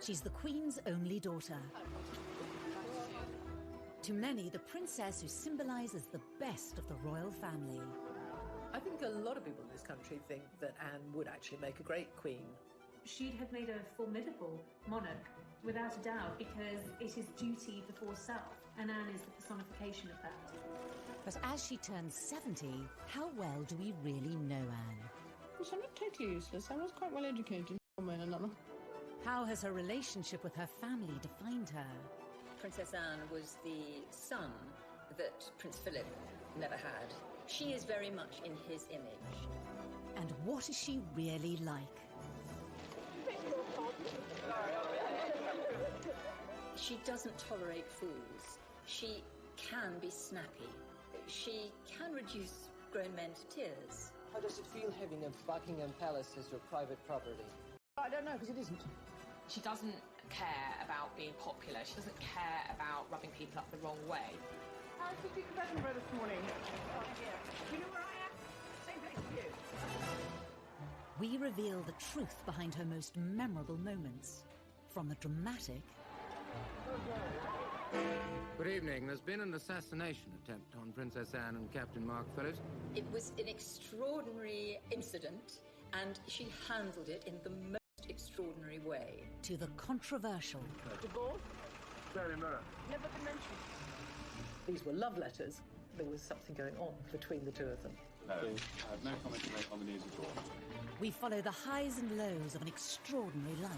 She's the Queen's only daughter. To many, the princess who symbolises the best of the royal family. I think a lot of people in this country think that Anne would actually make a great queen. She'd have made a formidable monarch, without a doubt, because it is duty before self, and Anne is the personification of that. But as she turns 70, how well do we really know Anne? Well, I'm not totally useless. I was quite well educated, one way or another. How has her relationship with her family defined her? Princess Anne was the son that Prince Philip never had. She is very much in his image. And what is she really like? She doesn't tolerate fools. She can be snappy. She can reduce grown men to tears. How does it feel having a Buckingham Palace as your private property? I don't know, because it isn't. She doesn't care about being popular. She doesn't care about rubbing people up the wrong way. How's the Duke of Edinburgh this morning? Oh, dear. Do you know where I am? Same place as you. We reveal the truth behind her most memorable moments. From the dramatic... Good evening. There's been an assassination attempt on Princess Anne and Captain Mark Phillips. It was an extraordinary incident, and she handled it in the most extraordinary way. To the controversial. Divorce? Very mirror. Never been mentioned. These were love letters. There was something going on between the two of them. No, I have no comment to make on the news at all. We follow the highs and lows of an extraordinary life.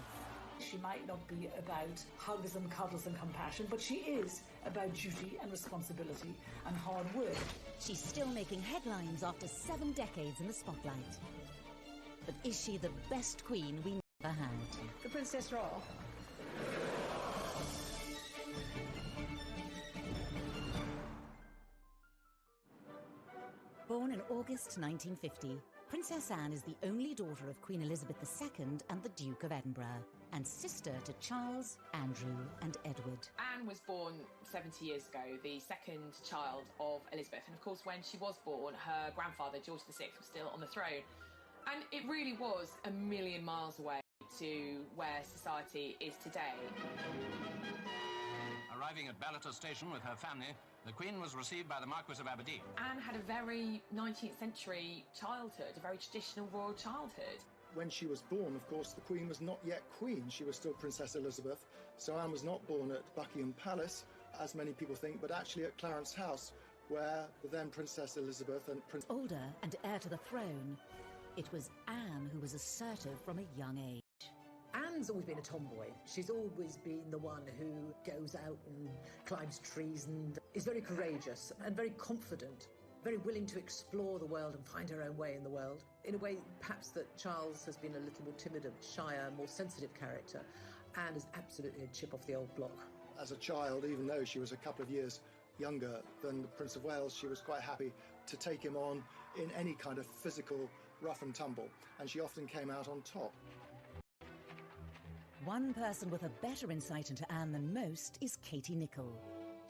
She might not be about hugs and cuddles and compassion, but she is about duty and responsibility and hard work. She's still making headlines after 7 decades in the spotlight. But is she the best queen we never had? The Princess Royal. Born in August 1950, Princess Anne is the only daughter of Queen Elizabeth II and the Duke of Edinburgh, and sister to Charles, Andrew and Edward. Anne was born 70 years ago, the second child of Elizabeth. And of course, when she was born, her grandfather, George VI, was still on the throne. And it really was a million miles away to where society is today. Arriving at Ballater Station with her family, the Queen was received by the Marquis of Aberdeen. Anne had a very 19th century childhood, a very traditional royal childhood. When she was born, of course, the Queen was not yet Queen. She was still Princess Elizabeth. So Anne was not born at Buckingham Palace, as many people think, but actually at Clarence House, where the then Princess Elizabeth and Prince... Older and heir to the throne, it was Anne who was assertive from a young age. Anne's always been a tomboy. She's always been the one who goes out and climbs trees and is very courageous and very confident, very willing to explore the world and find her own way in the world. In a way, perhaps that Charles has been a little more timid, shyer, more sensitive character. Anne is absolutely a chip off the old block. As a child, even though she was a couple of years younger than the Prince of Wales, she was quite happy to take him on in any kind of physical rough and tumble, and she often came out on top. One person with a better insight into Anne than most is Katie Nicholl.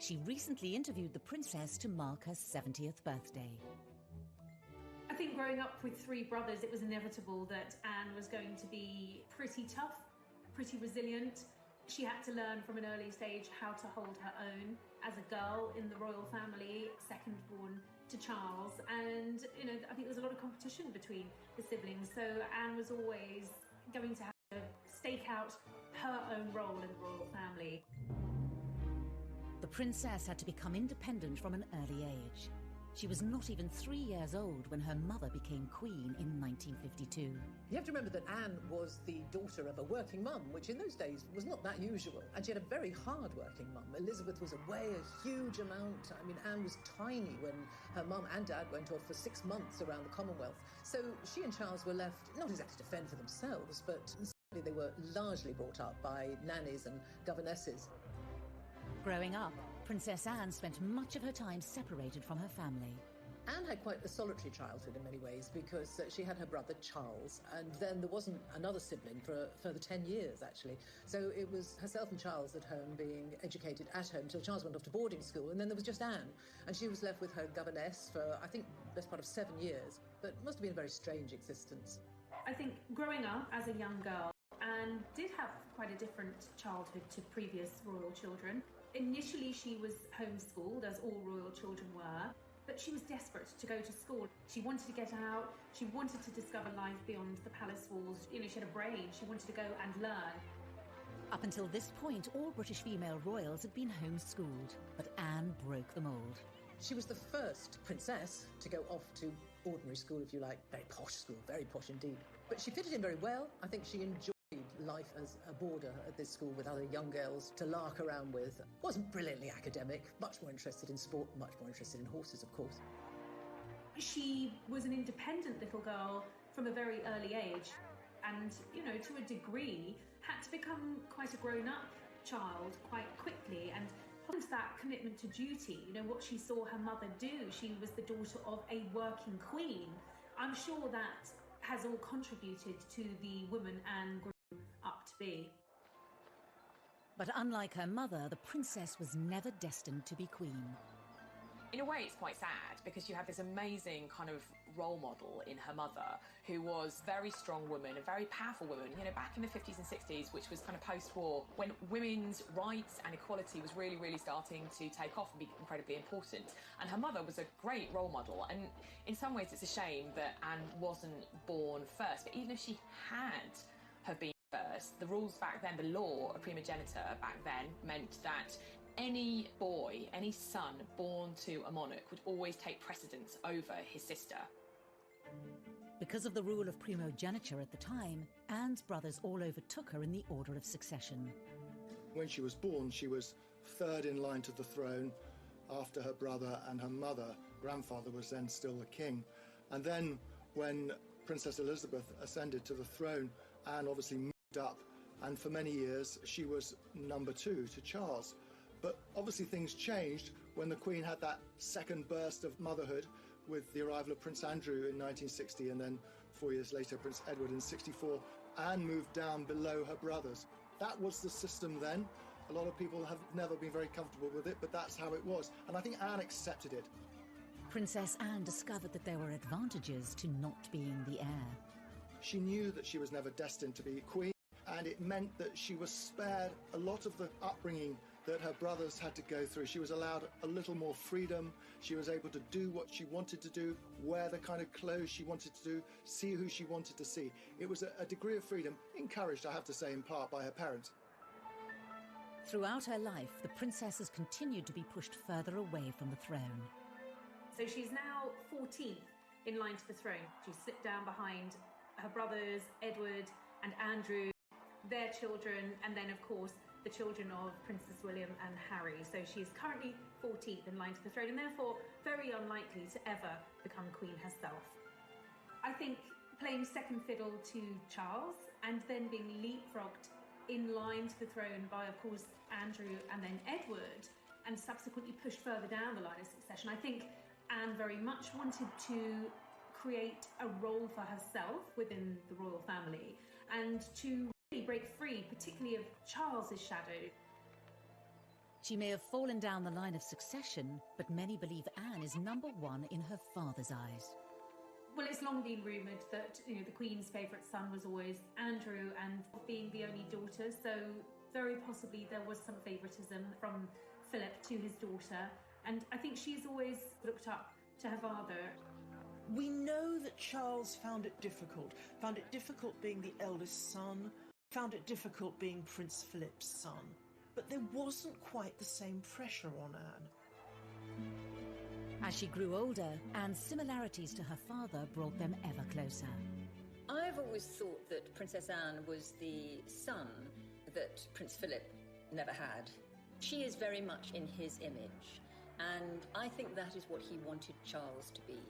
She recently interviewed the princess to mark her 70th birthday. I think growing up with 3 brothers, it was inevitable that Anne was going to be pretty tough, pretty resilient. She had to learn from an early stage how to hold her own as a girl in the royal family, second born to Charles. And, I think there was a lot of competition between the siblings. So Anne was always going to have to stake out her own role in the royal family. The princess had to become independent from an early age. She was not even 3 years old when her mother became queen in 1952. You have to remember that Anne was the daughter of a working mum, which in those days was not that usual. And she had a very hard-working mum. Elizabeth was away a huge amount. I mean, Anne was tiny when her mum and dad went off for 6 months around the Commonwealth. So she and Charles were left not exactly to fend for themselves, but certainly they were largely brought up by nannies and governesses. Growing up, Princess Anne spent much of her time separated from her family. Anne had quite a solitary childhood in many ways because she had her brother Charles, and then there wasn't another sibling for a further 10 years, actually. So it was herself and Charles at home being educated at home until Charles went off to boarding school, and then there was just Anne. And she was left with her governess for, I think, the best part of 7 years. But it must have been a very strange existence. I think growing up as a young girl, Anne did have quite a different childhood to previous royal children. Initially, she was homeschooled, as all royal children were, but she was desperate to go to school. She wanted to get out, she wanted to discover life beyond the palace walls. You know, she had a brain, she wanted to go and learn. Up until this point, all British female royals had been homeschooled, but Anne broke the mould. She was the first princess to go off to ordinary school, if you like. Very posh school, very posh indeed. But she fitted in very well. I think she enjoyed life as a boarder at this school with other young girls to lark around with. Wasn't brilliantly academic, much more interested in sport, much more interested in horses, of course. She was an independent little girl from a very early age and, you know, to a degree, had to become quite a grown-up child quite quickly and that commitment to duty, you know, what she saw her mother do. She was the daughter of a working queen. I'm sure that has all contributed to the woman Anne grew up to be. But unlike her mother, the princess was never destined to be queen. In a way, it's quite sad because you have this amazing kind of role model in her mother who was a very strong woman, a very powerful woman, you know, back in the 50s and 60s, which was kind of post-war, when women's rights and equality was really, really starting to take off and be incredibly important. And her mother was a great role model. And in some ways, it's a shame that Anne wasn't born first. But even if she had have been first, the rules back then, the law of primogeniture back then meant that any boy, any son born to a monarch would always take precedence over his sister. Because of the rule of primogeniture at the time, Anne's brothers all overtook her in the order of succession. When she was born, she was third in line to the throne after her brother and her mother. Grandfather was then still the king. And then when Princess Elizabeth ascended to the throne, Anne obviously moved up, and for many years she was number 2 to Charles. But obviously things changed when the Queen had that second burst of motherhood with the arrival of Prince Andrew in 1960, and then 4 years later Prince Edward in 64. Anne moved down below her brothers. That was the system then. A lot of people have never been very comfortable with it, but that's how it was. And I think Anne accepted it. Princess Anne discovered that there were advantages to not being the heir. She knew that she was never destined to be queen, and it meant that she was spared a lot of the upbringing that her brothers had to go through. She was allowed a little more freedom. She was able to do what she wanted to do, wear the kind of clothes she wanted to do, see who she wanted to see. It was a degree of freedom, encouraged, I have to say, in part by her parents. Throughout her life, the princess has continued to be pushed further away from the throne. So she's now 14th in line to the throne. She slipped down behind her brothers, Edward and Andrew, their children, and then, of course, the children of Princes William and Harry. So she is currently 14th in line to the throne and therefore very unlikely to ever become queen herself. I think playing second fiddle to Charles and then being leapfrogged in line to the throne by, of course, Andrew and then Edward, and subsequently pushed further down the line of succession, I think Anne very much wanted to create a role for herself within the royal family and to break free, particularly of Charles's shadow. She may have fallen down the line of succession, but many believe Anne is number 1 in her father's eyes. Well, it's long been rumoured that, you know, the Queen's favourite son was always Andrew, and being the only daughter, so very possibly there was some favouritism from Philip to his daughter, and I think she's always looked up to her father. We know that Charles found it difficult being the eldest son, found it difficult being Prince Philip's son, but there wasn't quite the same pressure on Anne. As she grew older, Anne's similarities to her father brought them ever closer. I've always thought that Princess Anne was the son that Prince Philip never had. She is very much in his image, and I think that is what he wanted Charles to be.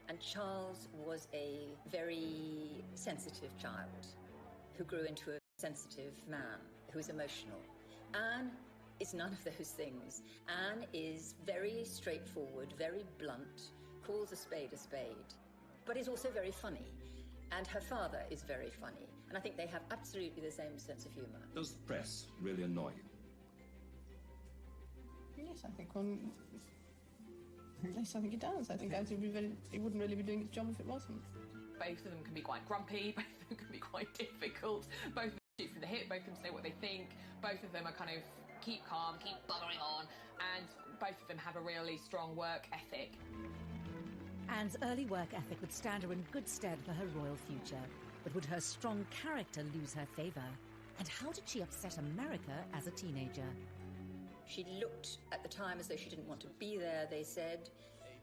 And Charles was a very sensitive child who grew into a sensitive man who is emotional. Anne is none of those things. Anne is very straightforward, very blunt, calls a spade, but is also very funny. And her father is very funny. And I think they have absolutely the same sense of humour. Does the press really annoy you? Yes, I think yes, I think it does. I think it wouldn't really be doing its job if it wasn't. Both of them can be quite grumpy, both of quite difficult. Both of them shoot from the hip, both of them say what they think, both of them are kind of keep calm, keep buggering on, and both of them have a really strong work ethic. Anne's early work ethic would stand her in good stead for her royal future, but would her strong character lose her favour? And how did she upset America as a teenager? She looked at the time as though she didn't want to be there, they said.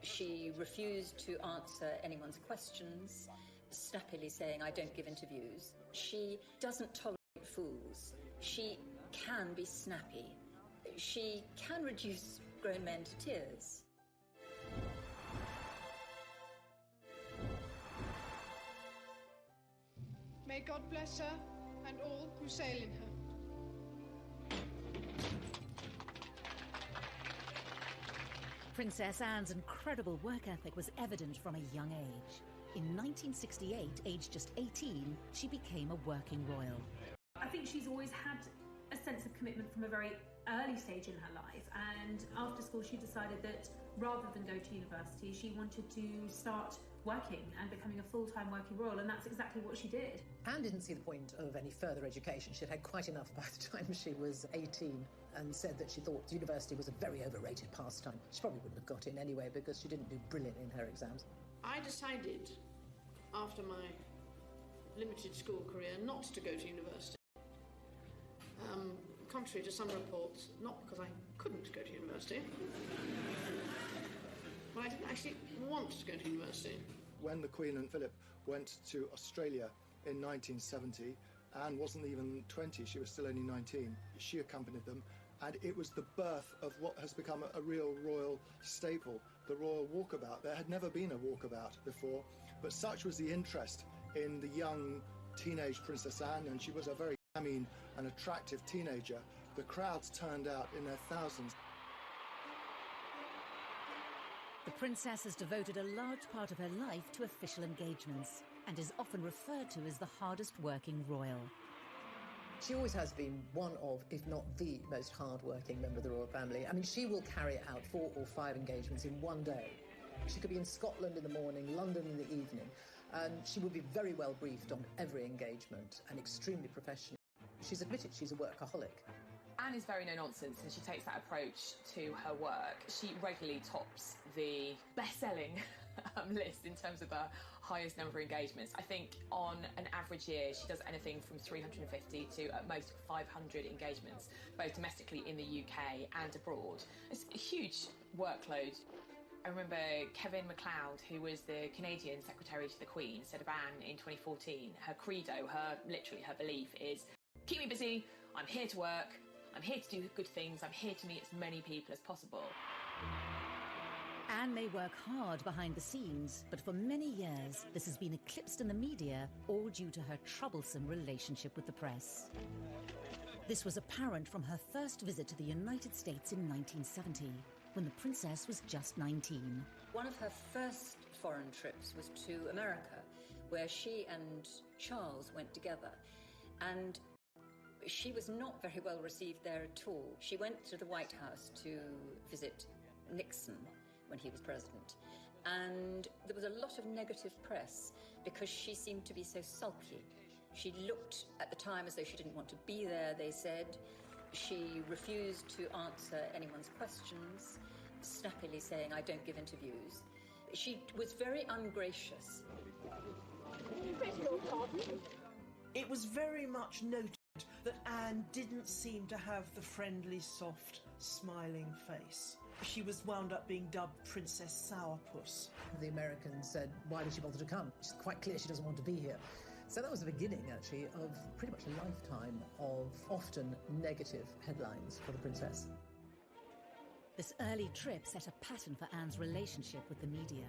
She refused to answer anyone's questions, snappily saying, I don't give interviews. She doesn't tolerate fools. She can be snappy. She can reduce grown men to tears. May God bless her and all who sail in her. Princess Anne's incredible work ethic was evident from a young age. In 1968, aged just 18, she became a working royal. I think she's always had a sense of commitment from a very early stage in her life, and after school she decided that rather than go to university, she wanted to start working and becoming a full-time working royal, and that's exactly what she did. Anne didn't see the point of any further education. She'd had quite enough by the time she was 18, and said that she thought university was a very overrated pastime. She probably wouldn't have got in anyway because she didn't do brilliant in her exams. I decided, after my limited school career, not to go to university. Contrary to some reports, not because I couldn't go to university, but I didn't actually want to go to university. When the Queen and Philip went to Australia in 1970, Anne wasn't even 20, she was still only 19. She accompanied them, and it was the birth of what has become a real royal staple, the royal walkabout. There had never been a walkabout before, but such was the interest in the young teenage Princess Anne, and she was a very an attractive teenager. The crowds turned out in their thousands. The princess has devoted a large part of her life to official engagements and is often referred to as the hardest working royal. She always has been one of, if not the most hard-working member of the royal family. I mean, she will carry out 4 or 5 engagements in one day. She could be in Scotland in the morning, London in the evening, and she will be very well briefed on every engagement and extremely professional. She's admitted she's a workaholic. Anne is very no-nonsense, and she takes that approach to her work. She regularly tops the best-selling list in terms of the highest number of engagements. I think on an average year, she does anything from 350 to at most 500 engagements, both domestically in the UK and abroad. It's a huge workload. I remember Kevin MacLeod, who was the Canadian Secretary to the Queen, said of Anne in 2014, her credo, her belief is, keep me busy, I'm here to work, I'm here to do good things, I'm here to meet as many people as possible. Anne may work hard behind the scenes, but for many years this has been eclipsed in the media, all due to her troublesome relationship with the press. This was apparent from her first visit to the United States in 1970, when the princess was just 19. One of her first foreign trips was to America, where she and Charles went together, and she was not very well received there at all. She went to the White House to visit Nixon when he was president, and there was a lot of negative press because she seemed to be so sulky. She looked at the time as though she didn't want to be there, they said. She refused to answer anyone's questions, snappily saying, I don't give interviews. She was very ungracious. It was very much noted that Anne didn't seem to have the friendly, soft, smiling face. She was wound up being dubbed Princess Sourpuss. The Americans said, why did she bother to come? It's quite clear she doesn't want to be here. So that was the beginning, actually, of pretty much a lifetime of often negative headlines for the princess. This early trip set a pattern for Anne's relationship with the media.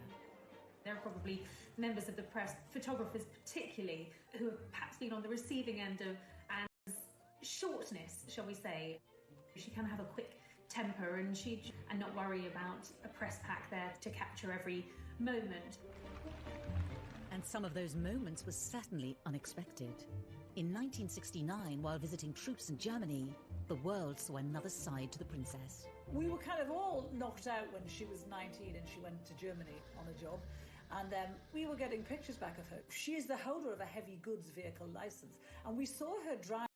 There are probably members of the press, photographers particularly, who have perhaps been on the receiving end of Anne's shortness, shall we say. She can have a quick temper and not worry about a press pack there to capture every moment. And some of those moments were certainly unexpected. In 1969, while visiting troops in Germany, the world saw another side to the princess. We were kind of all knocked out when she was 19 and she went to Germany on a job. And we were getting pictures back of her. She is the holder of a heavy goods vehicle licence, and we saw her driving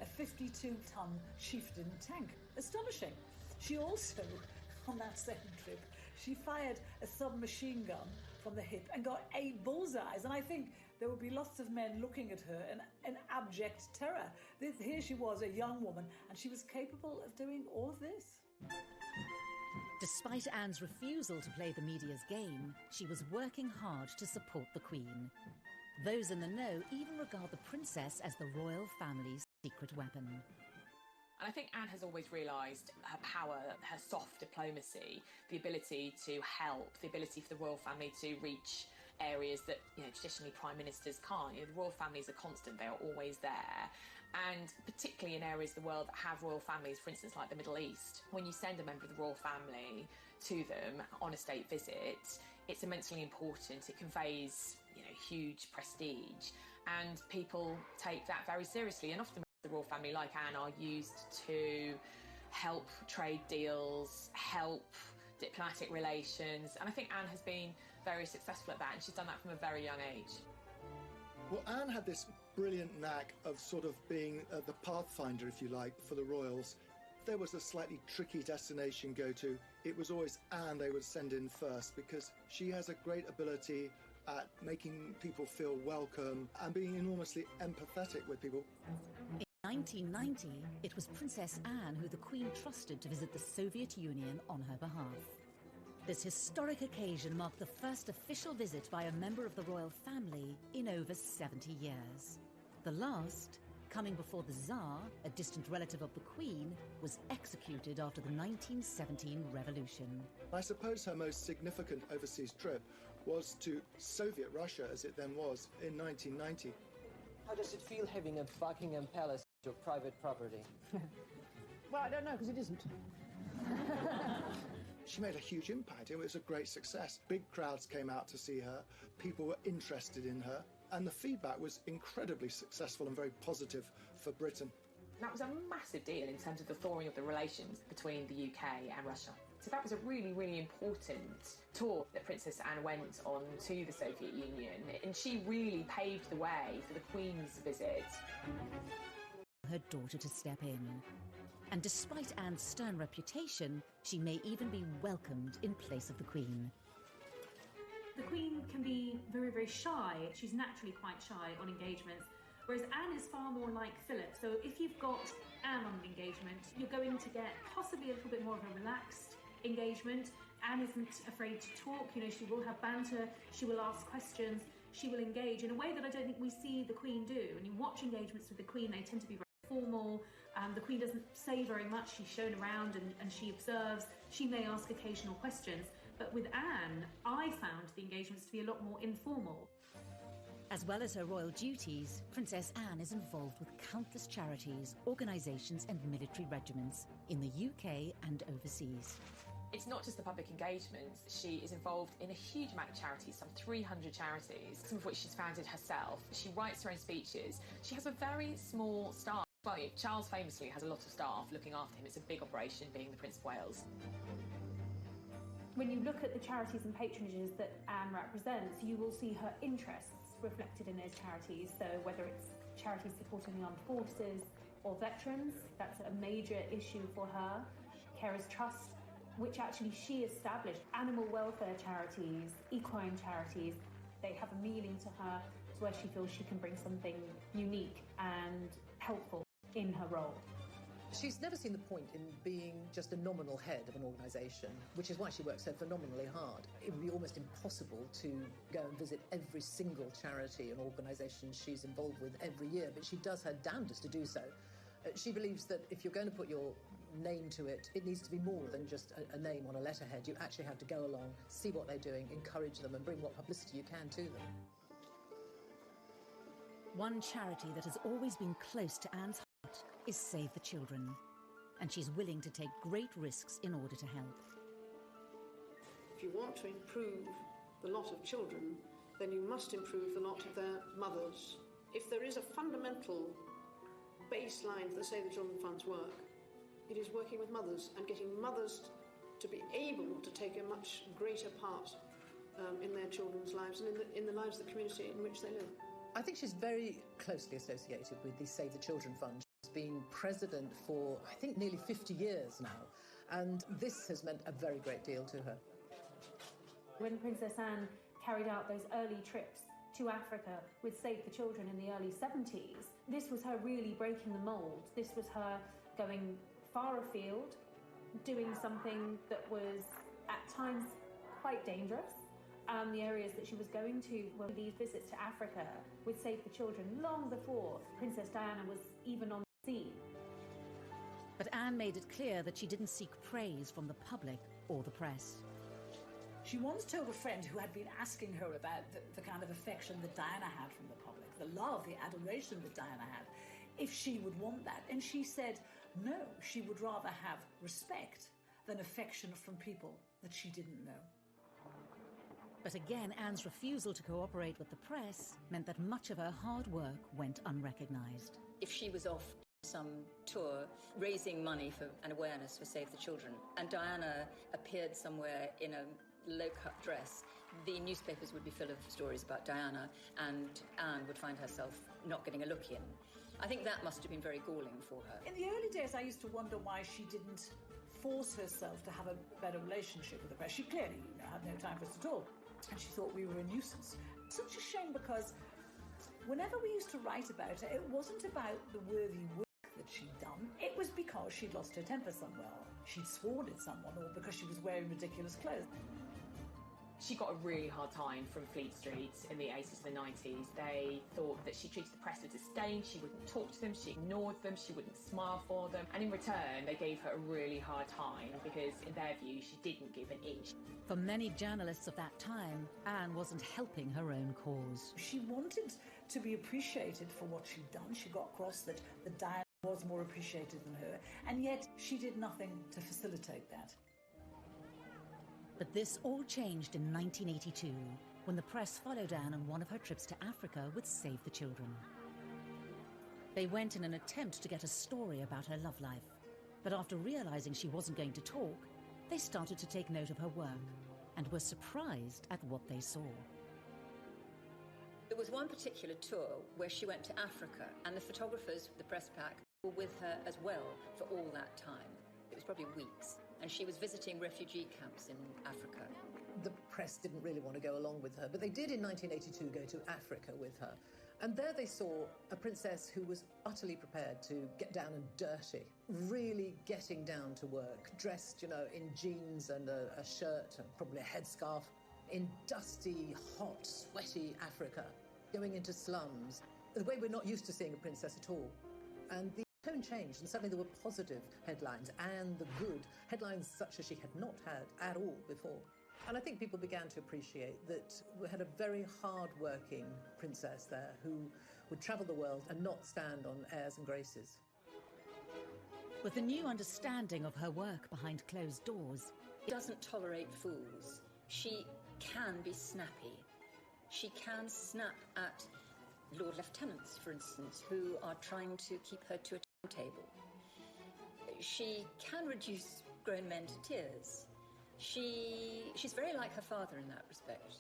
a 52-ton Chieftain tank. Astonishing. She also, on that same trip, she fired a submachine gun from the hip and got 8 bullseyes. And I think there would be lots of men looking at her in abject terror. Here she was, a young woman, and she was capable of doing all of this. Despite Anne's refusal to play the media's game, she was working hard to support the Queen. Those in the know even regard the princess as the royal family's secret weapon. And I think Anne has always realised her power, her soft diplomacy, the ability to help, the ability for the royal family to reach areas that, traditionally prime ministers can't. The royal family is a constant, they are always there. And particularly in areas of the world that have royal families, for instance, like the Middle East, when you send a member of the royal family to them on a state visit, it's immensely important. It conveys, huge prestige, and people take that very seriously. And often the royal family, like Anne, are used to help trade deals, help diplomatic relations, and I think Anne has been very successful at that, and she's done that from a very young age. Well, Anne had this brilliant knack of sort of being the pathfinder, if you like, for the royals. If there was a slightly tricky destination go to, it was always Anne they would send in first, because she has a great ability at making people feel welcome and being enormously empathetic with people. In 1990, it was Princess Anne who the Queen trusted to visit the Soviet Union on her behalf. This historic occasion marked the first official visit by a member of the royal family in over 70 years. The last, coming before the Tsar, a distant relative of the Queen, was executed after the 1917 revolution. I suppose her most significant overseas trip was to Soviet Russia, as it then was, in 1990. How does it feel having a Buckingham Palace as your private property? Well, I don't know, because it isn't. She made a huge impact. It was a great success. Big crowds came out to see her. People were interested in her. And the feedback was incredibly successful and very positive for Britain. That was a massive deal in terms of the thawing of the relations between the UK and Russia. So that was a really, really important tour that Princess Anne went on to the Soviet Union, and she really paved the way for the Queen's visit. Her daughter to step in. And despite Anne's stern reputation, she may even be welcomed in place of the Queen. The Queen can be very, very shy. She's naturally quite shy on engagements, whereas Anne is far more like Philip. So if you've got Anne on an engagement, you're going to get possibly a little bit more of a relaxed engagement. Anne isn't afraid to talk, she will have banter, she will ask questions, she will engage in a way that I don't think we see the Queen do. When you watch engagements with the Queen, they tend to be very formal. The Queen doesn't say very much. She's shown around and she observes. She may ask occasional questions. But with Anne, I found the engagements to be a lot more informal. As well as her royal duties, Princess Anne is involved with countless charities, organisations and military regiments in the UK and overseas. It's not just the public engagements. She is involved in a huge amount of charities, some 300 charities, some of which she's founded herself. She writes her own speeches. She has a very small staff. Well, Charles famously has a lot of staff looking after him. It's a big operation, being the Prince of Wales. When you look at the charities and patronages that Anne represents, you will see her interests reflected in those charities. So whether it's charities supporting the armed forces or veterans, that's a major issue for her. Carers Trust, which actually she established. Animal welfare charities, equine charities, they have a meaning to her, to where she feels she can bring something unique and helpful in her role. She's never seen the point in being just a nominal head of an organisation, which is why she works so phenomenally hard. It would be almost impossible to go and visit every single charity and organisation she's involved with every year, but she does her damnedest to do so. She believes that if you're going to put your name to it, it needs to be more than just a name on a letterhead. You actually have to go along, see what they're doing, encourage them and bring what publicity you can to them. One charity that has always been close to Anne's heart is Save the Children, and she's willing to take great risks in order to help. If you want to improve the lot of children, then you must improve the lot of their mothers. If there is a fundamental baseline for the Save the Children Fund's work, it is working with mothers and getting mothers to be able to take a much greater part in their children's lives and in the lives of the community in which they live. I think she's very closely associated with the Save the Children Fund. She's been president for, I think, nearly 50 years now, and this has meant a very great deal to her. When Princess Anne carried out those early trips to Africa with Save the Children in the early 70s, this was her really breaking the mould. This was her going far afield, doing something that was at times quite dangerous. The areas that she was going to were these visits to Africa with Save the Children long before Princess Diana was even on the scene. But Anne made it clear that she didn't seek praise from the public or the press. She once told a friend who had been asking her about the kind of affection that Diana had from the public, the love, the adoration that Diana had, if she would want that. And she said, no, she would rather have respect than affection from people that she didn't know. But again, Anne's refusal to cooperate with the press meant that much of her hard work went unrecognised. If she was off some tour raising money for an awareness for Save the Children, and Diana appeared somewhere in a low-cut dress, the newspapers would be full of stories about Diana, and Anne would find herself not getting a look in. I think that must have been very galling for her. In the early days, I used to wonder why she didn't force herself to have a better relationship with the press. She clearly had no time for us at all, and she thought we were a nuisance. Such a shame, because whenever we used to write about her, it wasn't about the worthy work that she'd done. It was because she'd lost her temper somewhere, she'd sworn at someone, or because she was wearing ridiculous clothes. She got a really hard time from Fleet Street in the 80s and the 90s. They thought that she treated the press with disdain, she wouldn't talk to them, she ignored them, she wouldn't smile for them. And in return, they gave her a really hard time because, in their view, she didn't give an inch. For many journalists of that time, Anne wasn't helping her own cause. She wanted to be appreciated for what she'd done. She got across that Diana was more appreciated than her, and yet she did nothing to facilitate that. But this all changed in 1982, when the press followed Anne on one of her trips to Africa with Save the Children. They went in an attempt to get a story about her love life, but after realising she wasn't going to talk, they started to take note of her work and were surprised at what they saw. There was one particular tour where she went to Africa, and the photographers, the press pack, were with her as well for all that time. It was probably weeks. And she was visiting refugee camps in Africa. The press didn't really want to go along with her, but they did in 1982 go to Africa with her. And there they saw a princess who was utterly prepared to get down and dirty, really getting down to work, dressed, in jeans and a shirt and probably a headscarf, in dusty, hot, sweaty Africa, going into slums, the way we're not used to seeing a princess at all. And the tone changed, and suddenly there were positive headlines, and the good headlines such as she had not had at all before. And I think people began to appreciate that we had a very hard-working princess there who would travel the world and not stand on airs and graces. With a new understanding of her work behind closed doors, she doesn't tolerate fools. She can be snappy. She can snap at Lord Lieutenants, for instance, who are trying to keep her to a table. She can reduce grown men to tears. She's very like her father in that respect.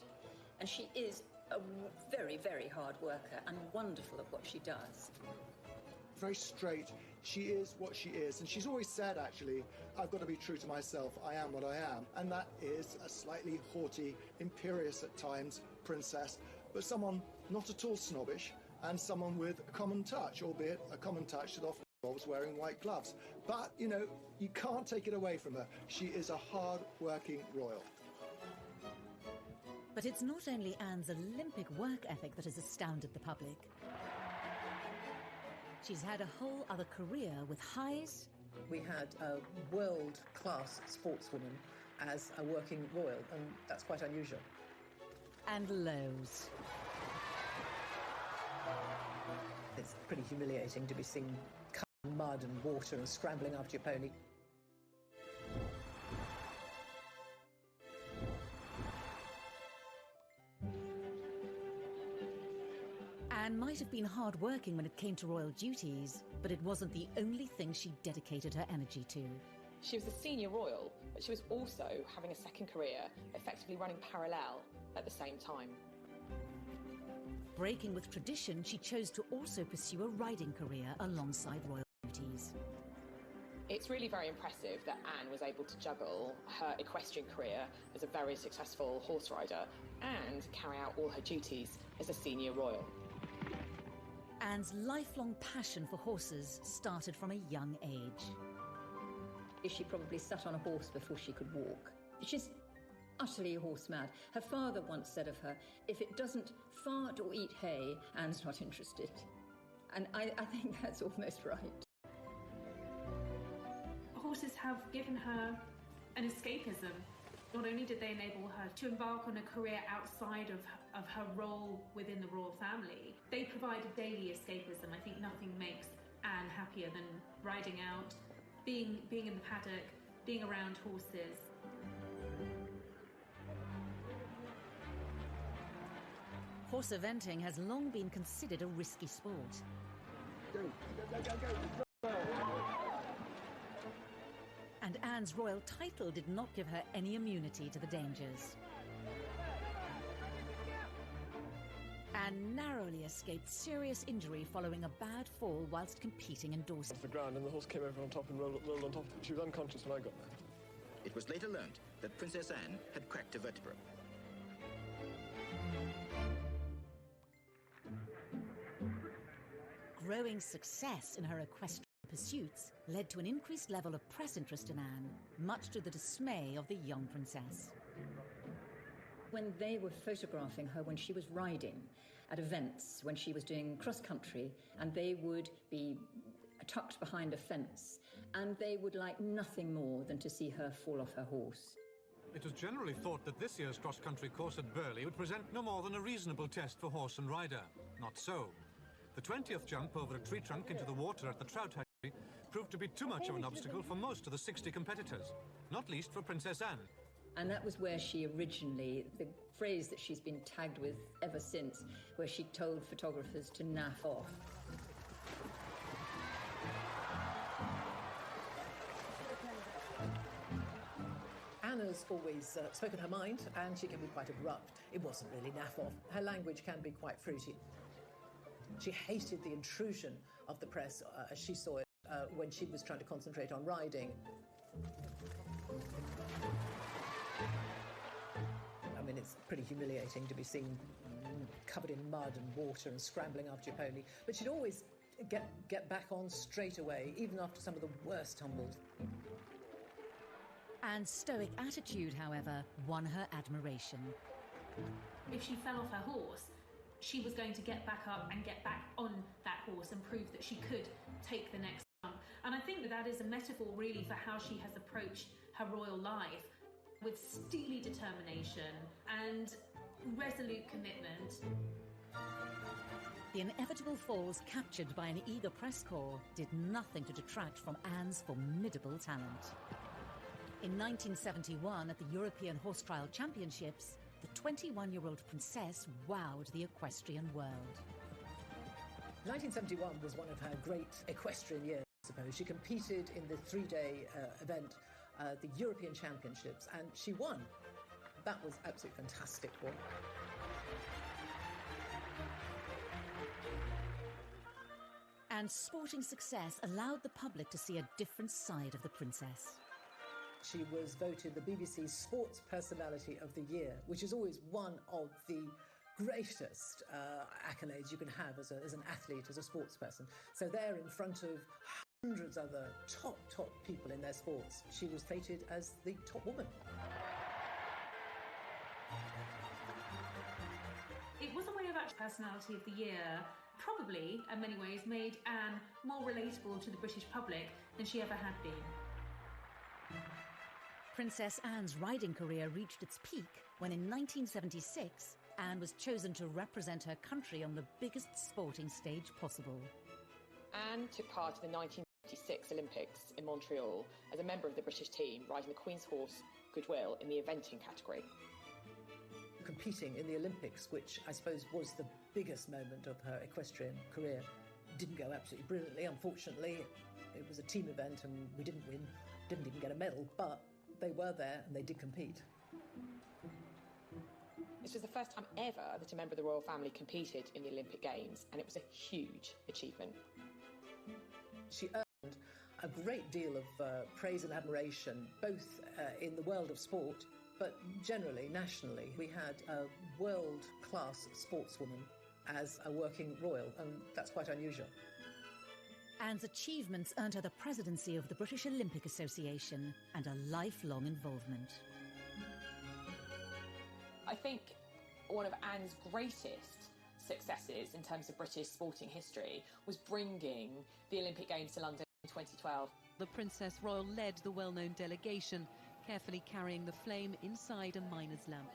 And she is a very, very hard worker and wonderful at what she does. Very straight. She is what she is. And she's always said, actually, I've got to be true to myself. I am what I am. And that is a slightly haughty, imperious at times princess, but someone not at all snobbish, and someone with a common touch, albeit a common touch that often involves wearing white gloves. But, you can't take it away from her. She is a hard-working royal. But it's not only Anne's Olympic work ethic that has astounded the public. She's had a whole other career with highs. We had a world-class sportswoman as a working royal, and that's quite unusual. And lows. It's pretty humiliating to be seen covered in mud and water and scrambling after your pony. Anne might have been hard-working when it came to royal duties, but it wasn't the only thing she dedicated her energy to. She was a senior royal, but she was also having a second career, effectively running parallel at the same time. Breaking with tradition, she chose to also pursue a riding career alongside royal duties. It's really very impressive that Anne was able to juggle her equestrian career as a very successful horse rider and carry out all her duties as a senior royal. Anne's lifelong passion for horses started from a young age. She probably sat on a horse before she could walk. She's utterly horse mad. Her father once said of her, if it doesn't fart or eat hay, Anne's not interested. And I think that's almost right. Horses have given her an escapism. Not only did they enable her to embark on a career outside of her role within the royal family, they provided daily escapism. I think nothing makes Anne happier than riding out, being in the paddock, being around horses. Horse eventing has long been considered a risky sport. And Anne's royal title did not give her any immunity to the dangers. Anne narrowly escaped serious injury following a bad fall whilst competing in Dorset. Off the ground, and the horse came over on top and rolled on top. She was unconscious when I got there. It was later learnt that Princess Anne had cracked a vertebra. Growing success in her equestrian pursuits led to an increased level of press interest in Anne, much to the dismay of the young princess. When they were photographing her when she was riding at events, when she was doing cross-country, and they would be tucked behind a fence, and they would like nothing more than to see her fall off her horse. It was generally thought that this year's cross-country course at Burghley would present no more than a reasonable test for horse and rider. Not so. The 20th jump over a tree trunk into the water at the Trout Hatchery proved to be too much of an obstacle for most of the 60 competitors, not least for Princess Anne. And that was where she originally, the phrase that she's been tagged with ever since, where she told photographers to naff off. Anna's always spoken her mind, and she can be quite abrupt. It wasn't really naff off. Her language can be quite fruity. She hated the intrusion of the press, as she saw it, when she was trying to concentrate on riding. I mean, it's pretty humiliating to be seen covered in mud and water and scrambling after your pony. But she'd always get back on straight away, even after some of the worst tumbles. Anne's stoic attitude, however, won her admiration. If she fell off her horse, she was going to get back up and get back on that horse and prove that she could take the next jump. And I think that is a metaphor really for how she has approached her royal life, with steely determination and resolute commitment. The inevitable falls captured by an eager press corps did nothing to detract from Anne's formidable talent. In 1971, at the European Horse Trial Championships, the 21-year-old princess wowed the equestrian world. 1971 was one of her great equestrian years, I suppose. She competed in the three-day event, the European Championships, and she won. That was absolutely fantastic for her. And sporting success allowed the public to see a different side of the princess. She was voted the BBC Sports Personality of the Year, which is always one of the greatest accolades you can have as an athlete, as a sports person. So there, in front of hundreds of other top people in their sports, she was fated as the top woman. It was a way of actual Personality of the Year, probably, in many ways, made Anne more relatable to the British public than she ever had been. Princess Anne's riding career reached its peak when in 1976, Anne was chosen to represent her country on the biggest sporting stage possible. Anne took part in the 1956 Olympics in Montreal as a member of the British team, riding the Queen's horse, Goodwill, in the eventing category. Competing in the Olympics, which I suppose was the biggest moment of her equestrian career, didn't go absolutely brilliantly, unfortunately. It was a team event and we didn't win, didn't even get a medal, but they were there and they did compete. This was the first time ever that a member of the royal family competed in the Olympic Games, and it was a huge achievement. She earned a great deal of praise and admiration, both in the world of sport, but generally, nationally. We had a world-class sportswoman as a working royal, and that's quite unusual. Anne's achievements earned her the presidency of the British Olympic Association and a lifelong involvement. I think one of Anne's greatest successes in terms of British sporting history was bringing the Olympic Games to London in 2012. The Princess Royal led the well-known delegation, carefully carrying the flame inside a miner's lamp.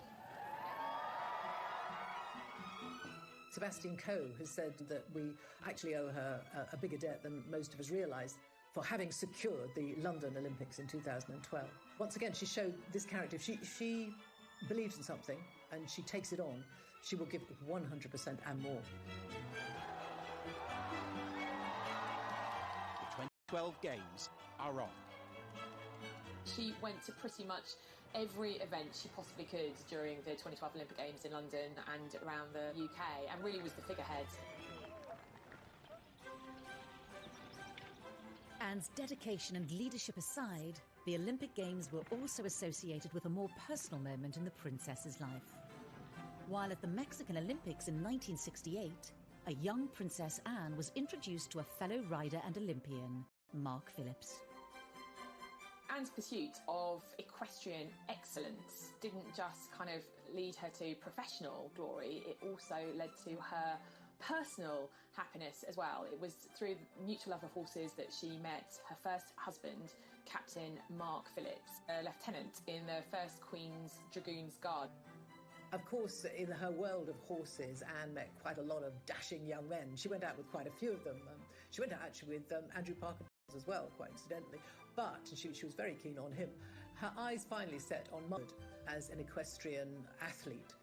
Sebastian Coe has said that we actually owe her a bigger debt than most of us realise for having secured the London Olympics in 2012. Once again, she showed this character. If she believes in something and she takes it on, she will give 100% and more. The 2012 Games are on. She went to pretty much every event she possibly could during the 2012 Olympic Games in London and around the UK, and really was the figurehead. Anne's dedication and leadership aside, the Olympic Games were also associated with a more personal moment in the princess's life. While at the Mexican Olympics in 1968, a young Princess Anne was introduced to a fellow rider and Olympian, Mark Phillips. Anne's pursuit of equestrian excellence didn't just kind of lead her to professional glory, it also led to her personal happiness as well. It was through the mutual love of horses that she met her first husband, Captain Mark Phillips, a lieutenant in the 1st Queen's Dragoons Guard. Of course, in her world of horses, Anne met quite a lot of dashing young men. She went out with quite a few of them. She went out actually with Andrew Parker as well, quite incidentally. But she was very keen on him. Her eyes finally set on Mud as an equestrian athlete.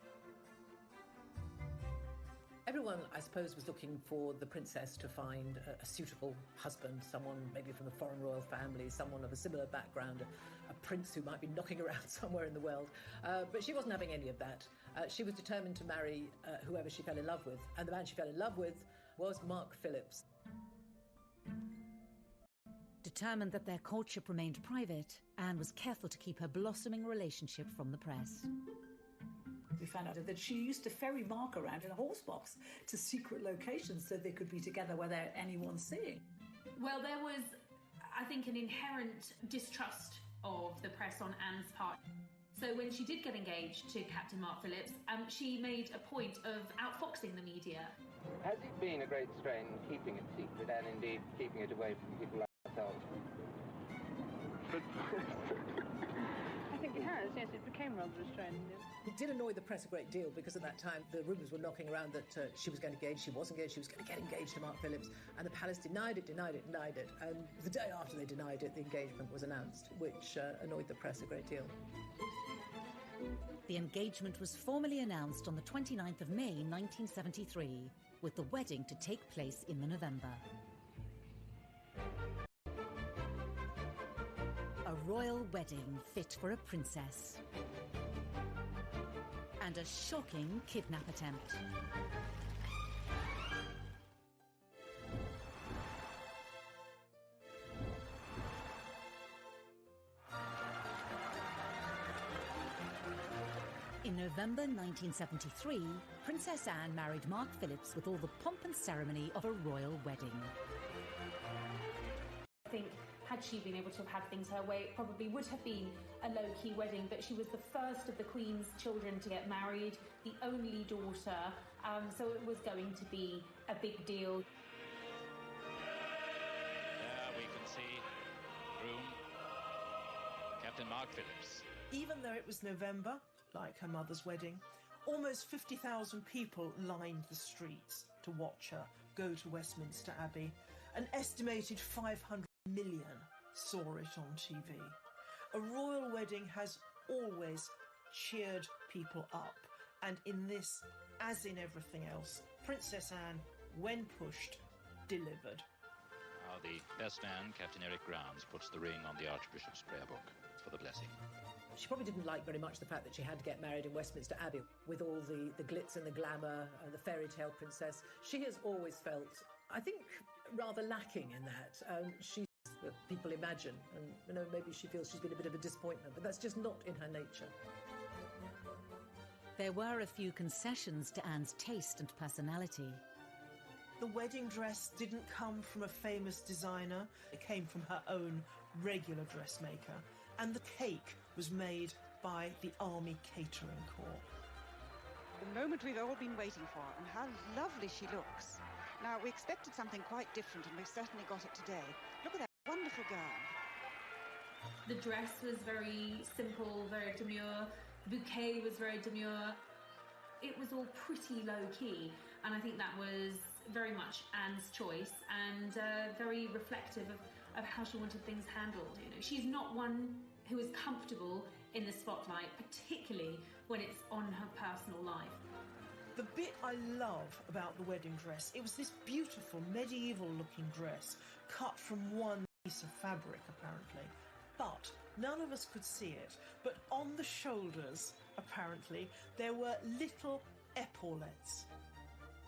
Everyone, I suppose, was looking for the princess to find a suitable husband, someone maybe from a foreign royal family, someone of a similar background, a prince who might be knocking around somewhere in the world. But she wasn't having any of that. She was determined to marry whoever she fell in love with. And the man she fell in love with was Mark Phillips. Determined that their courtship remained private, Anne was careful to keep her blossoming relationship from the press. We found out that she used to ferry Mark around in a horse box to secret locations so they could be together without anyone seeing. Well, there was, I think, an inherent distrust of the press on Anne's part. So when she did get engaged to Captain Mark Phillips, she made a point of outfoxing the media. Has it been a great strain keeping it secret and indeed keeping it away from people like ourselves? I think it has, yes, it became rather a strain. It did annoy the press a great deal because at that time the rumours were knocking around that she was going to engage, she was engaged, she was going to get engaged to Mark Phillips, and the palace denied it. And the day after they denied it, the engagement was announced, which annoyed the press a great deal. The engagement was formally announced on the 29th of May 1973, with the wedding to take place in the November. A royal wedding fit for a princess. And a shocking kidnap attempt. In November 1973, Princess Anne married Mark Phillips with all the pomp and ceremony of a royal wedding. I think had she been able to have had things her way, it probably would have been a low-key wedding, but she was the first of the Queen's children to get married, the only daughter, so it was going to be a big deal. There we can see groom Captain Mark Phillips. Even though it was November, like her mother's wedding, almost 50,000 people lined the streets to watch her go to Westminster Abbey. An estimated 500 million saw it on TV. A royal wedding has always cheered people up, and in this, as in everything else, Princess Anne, when pushed, delivered. the best man, Captain Eric Grounds, puts the ring on the Archbishop's prayer book for the blessing. She probably didn't like very much the fact that she had to get married in Westminster Abbey with all the glitz and the glamour and the fairy tale princess. She has always felt, I think, rather lacking in that. She's what people imagine, and maybe she feels she's been a bit of a disappointment, but that's just not in her nature. There were a few concessions to Anne's taste and personality. The wedding dress didn't come from a famous designer. It came from her own regular dressmaker. And the cake was made by the Army Catering Corps. The moment we've all been waiting for, and how lovely she looks. Now, we expected something quite different, and we've certainly got it today. Look at that wonderful gown. The dress was very simple, very demure. The bouquet was very demure. It was all pretty low-key, and I think that was very much Anne's choice and very reflective of how she wanted things handled. She's not one who is comfortable in the spotlight, particularly when it's on her personal life. The bit I love about the wedding dress, it was this beautiful medieval-looking dress cut from one piece of fabric, apparently. But none of us could see it. But on the shoulders, apparently, there were little epaulettes,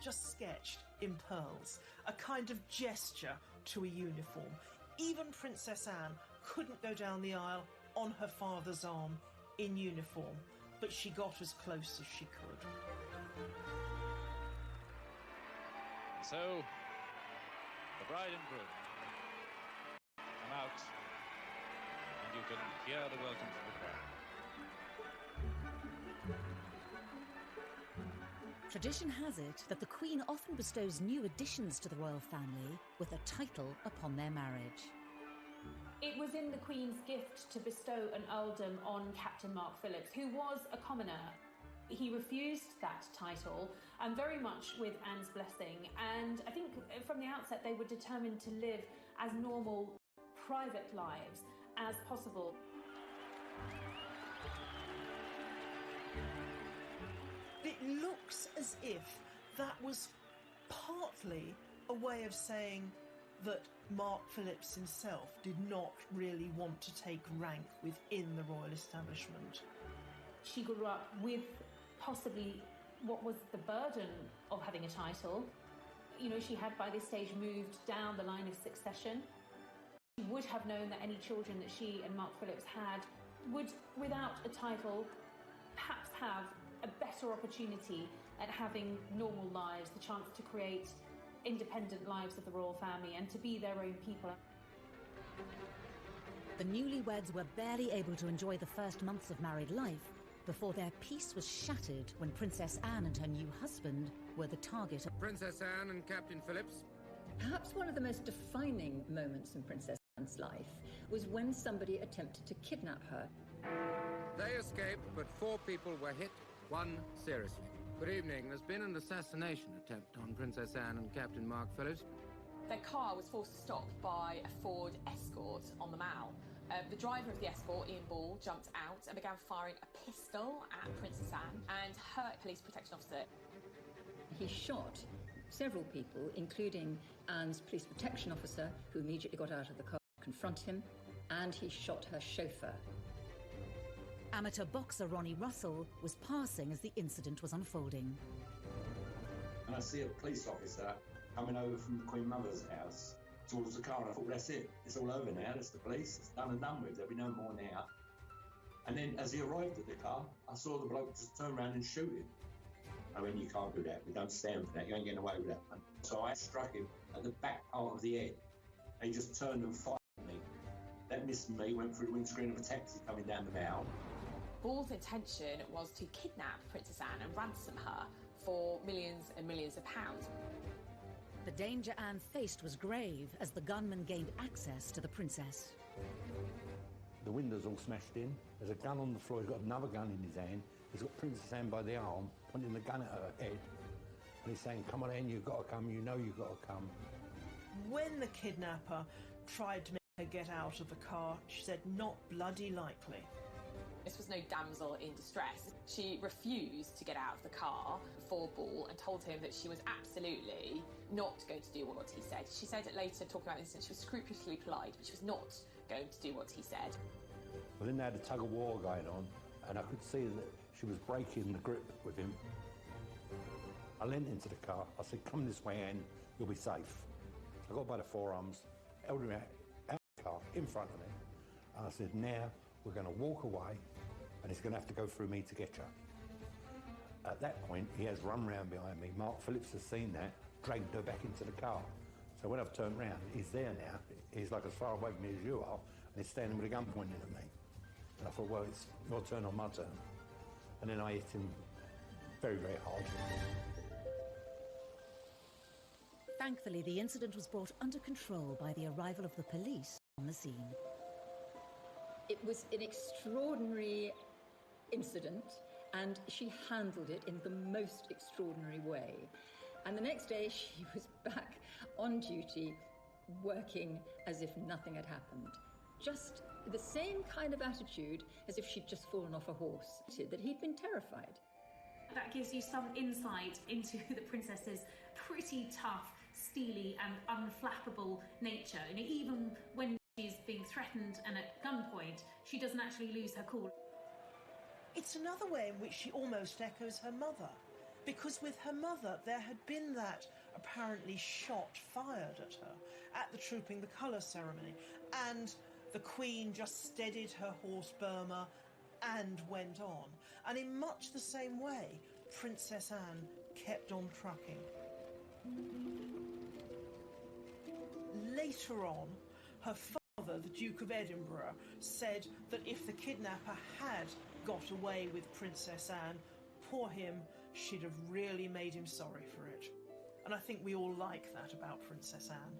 just sketched in pearls, a kind of gesture to a uniform. Even Princess Anne couldn't go down the aisle on her father's arm in uniform, but she got as close as she could. So, the bride and groom come out, and you can hear the welcome from the crowd. Tradition has it that the Queen often bestows new additions to the royal family with a title upon their marriage. It was in the Queen's gift to bestow an earldom on Captain Mark Phillips, who was a commoner. He refused that title, and very much with Anne's blessing. And I think from the outset they were determined to live as normal, private lives as possible. It looks as if that was partly a way of saying that Mark Phillips himself did not really want to take rank within the royal establishment. She grew up with possibly what was the burden of having a title. She had by this stage moved down the line of succession. She would have known that any children that she and Mark Phillips had would, without a title, perhaps have a better opportunity at having normal lives, the chance to create independent lives of the royal family and to be their own people. The newlyweds were barely able to enjoy the first months of married life before their peace was shattered when Princess Anne and her new husband were the target of Princess Anne and Captain Phillips. Perhaps one of the most defining moments in Princess Anne's life was when somebody attempted to kidnap her. They escaped, but 4 people were hit, 1 seriously. Good evening. There's been an assassination attempt on Princess Anne and Captain Mark Phillips. Their car was forced to stop by a Ford Escort on the Mall. The driver of the Escort, Ian Ball, jumped out and began firing a pistol at Princess Anne and her police protection officer. He shot several people, including Anne's police protection officer, who immediately got out of the car to confront him, and he shot her chauffeur. Amateur boxer Ronnie Russell was passing as the incident was unfolding. And I see a police officer coming over from the Queen Mother's house towards the car, and I thought, that's it. It's all over now. That's the police. It's done and done with. There'll be no more now. And then as he arrived at the car, I saw the bloke just turn around and shoot him. I mean, you can't do that. We don't stand for that. You ain't getting away with that one. So I struck him at the back part of the head. And he just turned and fired at me. That missed me, went through the windscreen of a taxi coming down the Mall. Ball's intention was to kidnap Princess Anne and ransom her for millions and millions of pounds. The danger Anne faced was grave as the gunman gained access to the princess. The window's all smashed in. There's a gun on the floor. He's got another gun in his hand. He's got Princess Anne by the arm, pointing the gun at her head. And he's saying, come on, Anne, you've got to come. You know you've got to come. When the kidnapper tried to make her get out of the car, she said, not bloody likely. This was no damsel in distress. She refused to get out of the car before ball and told him that she was absolutely not going to do what he said. She said it later, talking about this, that she was scrupulously polite, but she was not going to do what he said. Well, then they had a tug of war going on, and I could see that she was breaking the grip with him. I leant into the car. I said, "Come this way, Anne, you'll be safe." I got by the forearms, held him out the car in front of me, and I said, "Now we're going to walk away, and it's going to have to go through me to get you." At that point, he has run round behind me. Mark Phillips has seen that, dragged her back into the car. So when I've turned round, he's there now. He's like as far away from me as you are, and he's standing with a gun pointing at me. And I thought, well, it's your turn or my turn. And then I hit him very, very hard. Thankfully, the incident was brought under control by the arrival of the police on the scene. It was an extraordinary incident, and she handled it in the most extraordinary way. And the next day, she was back on duty, working as if nothing had happened. Just the same kind of attitude as if she'd just fallen off a horse, that he'd been terrified. That gives you some insight into the princess's pretty tough, steely and unflappable nature. And even when she's being threatened and at gunpoint, she doesn't actually lose her cool. It's another way in which she almost echoes her mother, because with her mother there had been that apparently shot fired at her at the Trooping the Colours ceremony, and the Queen just steadied her horse Burma and went on. And in much the same way, Princess Anne kept on trucking. Later on, her father, the Duke of Edinburgh, said that if the kidnapper had got away with Princess Anne, poor him, she'd have really made him sorry for it. And I think we all like that about Princess Anne.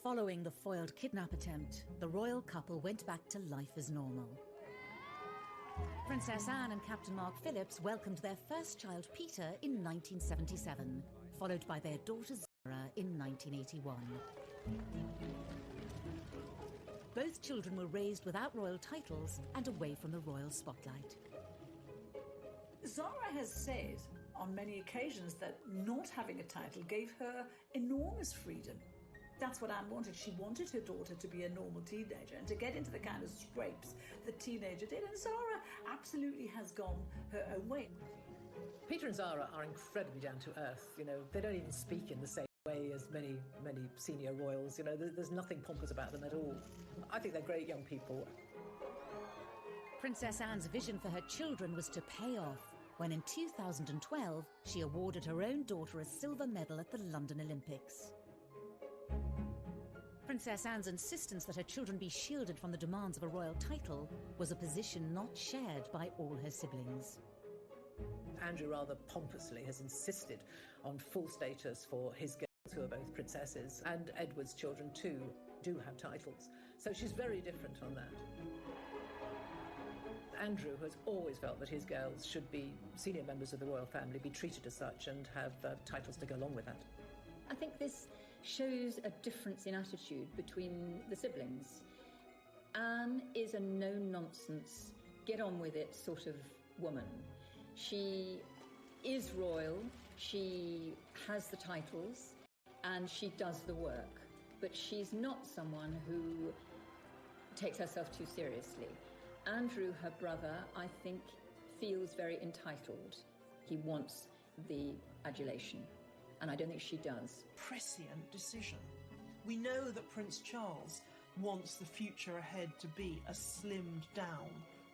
Following the foiled kidnap attempt, the royal couple went back to life as normal. Princess Anne and Captain Mark Phillips welcomed their first child, Peter, in 1977, followed by their daughter Zara in 1981. Both children were raised without royal titles and away from the royal spotlight. Zara has said on many occasions that not having a title gave her enormous freedom. That's what Anne wanted. She wanted her daughter to be a normal teenager and to get into the kind of scrapes the teenager did. And Zara absolutely has gone her own way. Peter and Zara are incredibly down to earth. You know, they don't even speak in the same way as many senior royals. You know, there's nothing pompous about them at all. I think they're great young people. Princess Anne's vision for her children was to pay off when in 2012 she awarded her own daughter a silver medal at the London Olympics. Princess Anne's insistence that her children be shielded from the demands of a royal title was a position not shared by all her siblings. Andrew rather pompously has insisted on full status for his girls, who are both princesses, and Edward's children too do have titles. So she's very different on that. Andrew has always felt that his girls should be senior members of the royal family, be treated as such, and have titles to go along with that. I think this shows a difference in attitude between the siblings. Anne is a no-nonsense, get-on-with-it sort of woman. She is royal, she has the titles, and she does the work. But she's not someone who takes herself too seriously. Andrew, her brother, I think, feels very entitled. He wants the adulation, and I don't think she does. Prescient decision. We know that Prince Charles wants the future ahead to be a slimmed-down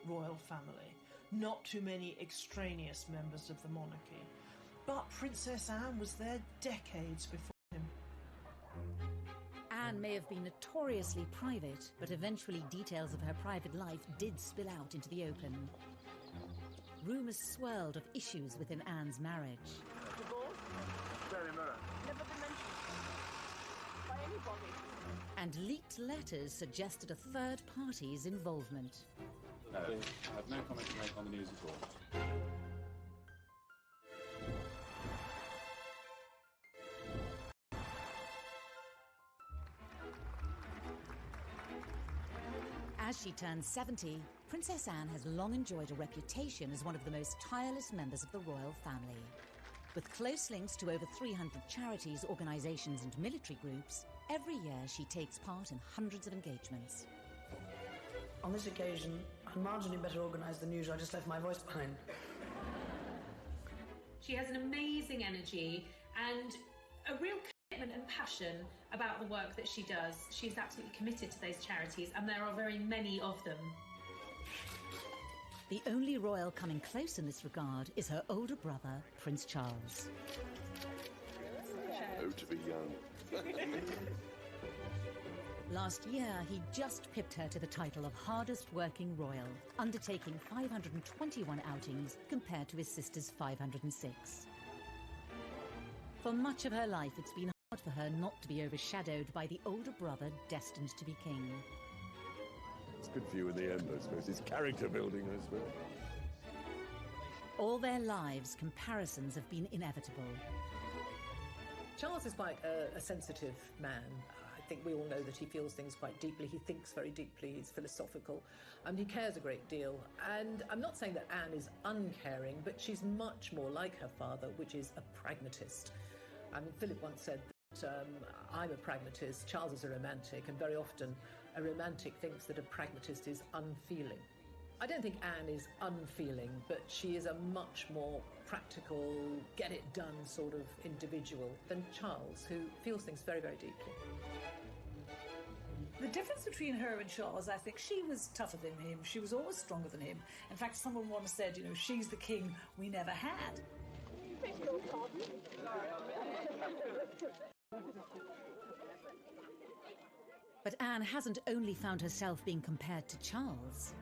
royal family. Not too many extraneous members of the monarchy. But Princess Anne was there decades before him. Anne may have been notoriously private, but eventually details of her private life did spill out into the open. Rumours swirled of issues within Anne's marriage. Very mirror. Never been mentioned by anybody. And leaked letters suggested a third party's involvement. No, I have no comment to make on the news at all. As she turns 70, Princess Anne has long enjoyed a reputation as one of the most tireless members of the royal family. With close links to over 300 charities, organisations and military groups, every year she takes part in hundreds of engagements. On this occasion, I'm marginally better organised than usual. I just left my voice behind. She has an amazing energy and a real commitment and passion about the work that she does. She's absolutely committed to those charities, and there are very many of them. The only royal coming close in this regard is her older brother, Prince Charles. Oh, to be young. Last year, he just pipped her to the title of hardest working royal, undertaking 521 outings compared to his sister's 506. For much of her life, it's been hard for her not to be overshadowed by the older brother destined to be king. It's good for you in the end, I suppose. It's character building, I suppose. All their lives, comparisons have been inevitable. Charles is quite a sensitive man. I think we all know that he feels things quite deeply. He thinks very deeply. He's philosophical. He cares a great deal. And I'm not saying that Anne is uncaring, but she's much more like her father, which is a pragmatist. I mean, Philip once said that I'm a pragmatist, Charles is a romantic, and very often a romantic thinks that a pragmatist is unfeeling. I don't think Anne is unfeeling, but she is a much more practical, get-it-done sort of individual than Charles, who feels things very, very deeply. The difference between her and Charles, I think she was tougher than him. She was always stronger than him. In fact, someone once said, you know, she's the king we never had. But Anne hasn't only found herself being compared to Charles.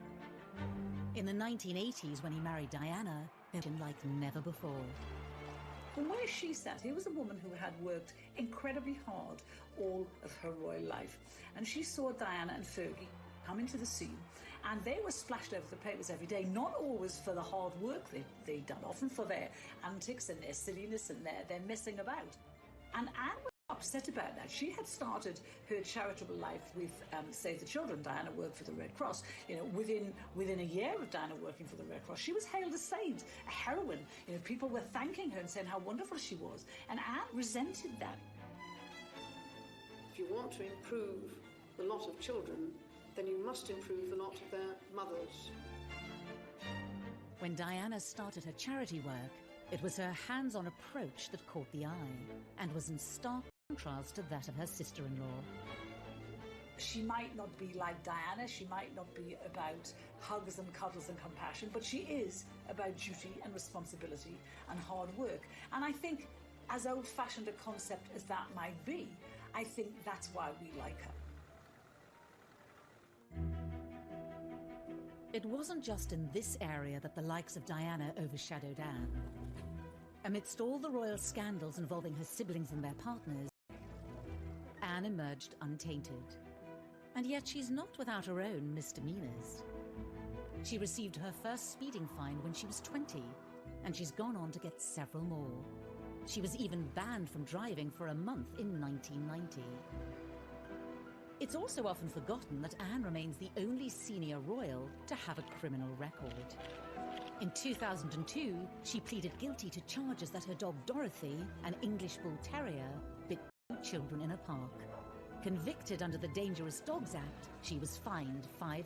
In the 1980s, when he married Diana, they'd been like never before. From where she sat, he was a woman who had worked incredibly hard all of her royal life. And she saw Diana and Fergie come into the scene, and they were splashed over the papers every day, not always for the hard work they'd done, often for their antics and their silliness and their messing about. And Anne was upset about that. She had started her charitable life with Save the Children. Diana worked for the Red Cross. You know, within a year of Diana working for the Red Cross, she was hailed a saint, a heroine. You know, people were thanking her and saying how wonderful she was. And Anne resented that. If you want to improve the lot of children, then you must improve the lot of their mothers. When Diana started her charity work, it was her hands-on approach that caught the eye and was in stark contrast to that of her sister-in-law. She might not be like Diana, she might not be about hugs and cuddles and compassion, but she is about duty and responsibility and hard work. And I think, as old-fashioned a concept as that might be, I think that's why we like her. It wasn't just in this area that the likes of Diana overshadowed Anne. Amidst all the royal scandals involving her siblings and their partners, Anne emerged untainted. And yet she's not without her own misdemeanors. She received her first speeding fine when she was 20, and she's gone on to get several more. She was even banned from driving for a month in 1990. It's also often forgotten that Anne remains the only senior royal to have a criminal record. In 2002, she pleaded guilty to charges that her dog Dorothy, an English Bull Terrier, bit children in a park. Convicted under the Dangerous Dogs Act, she was fined £500.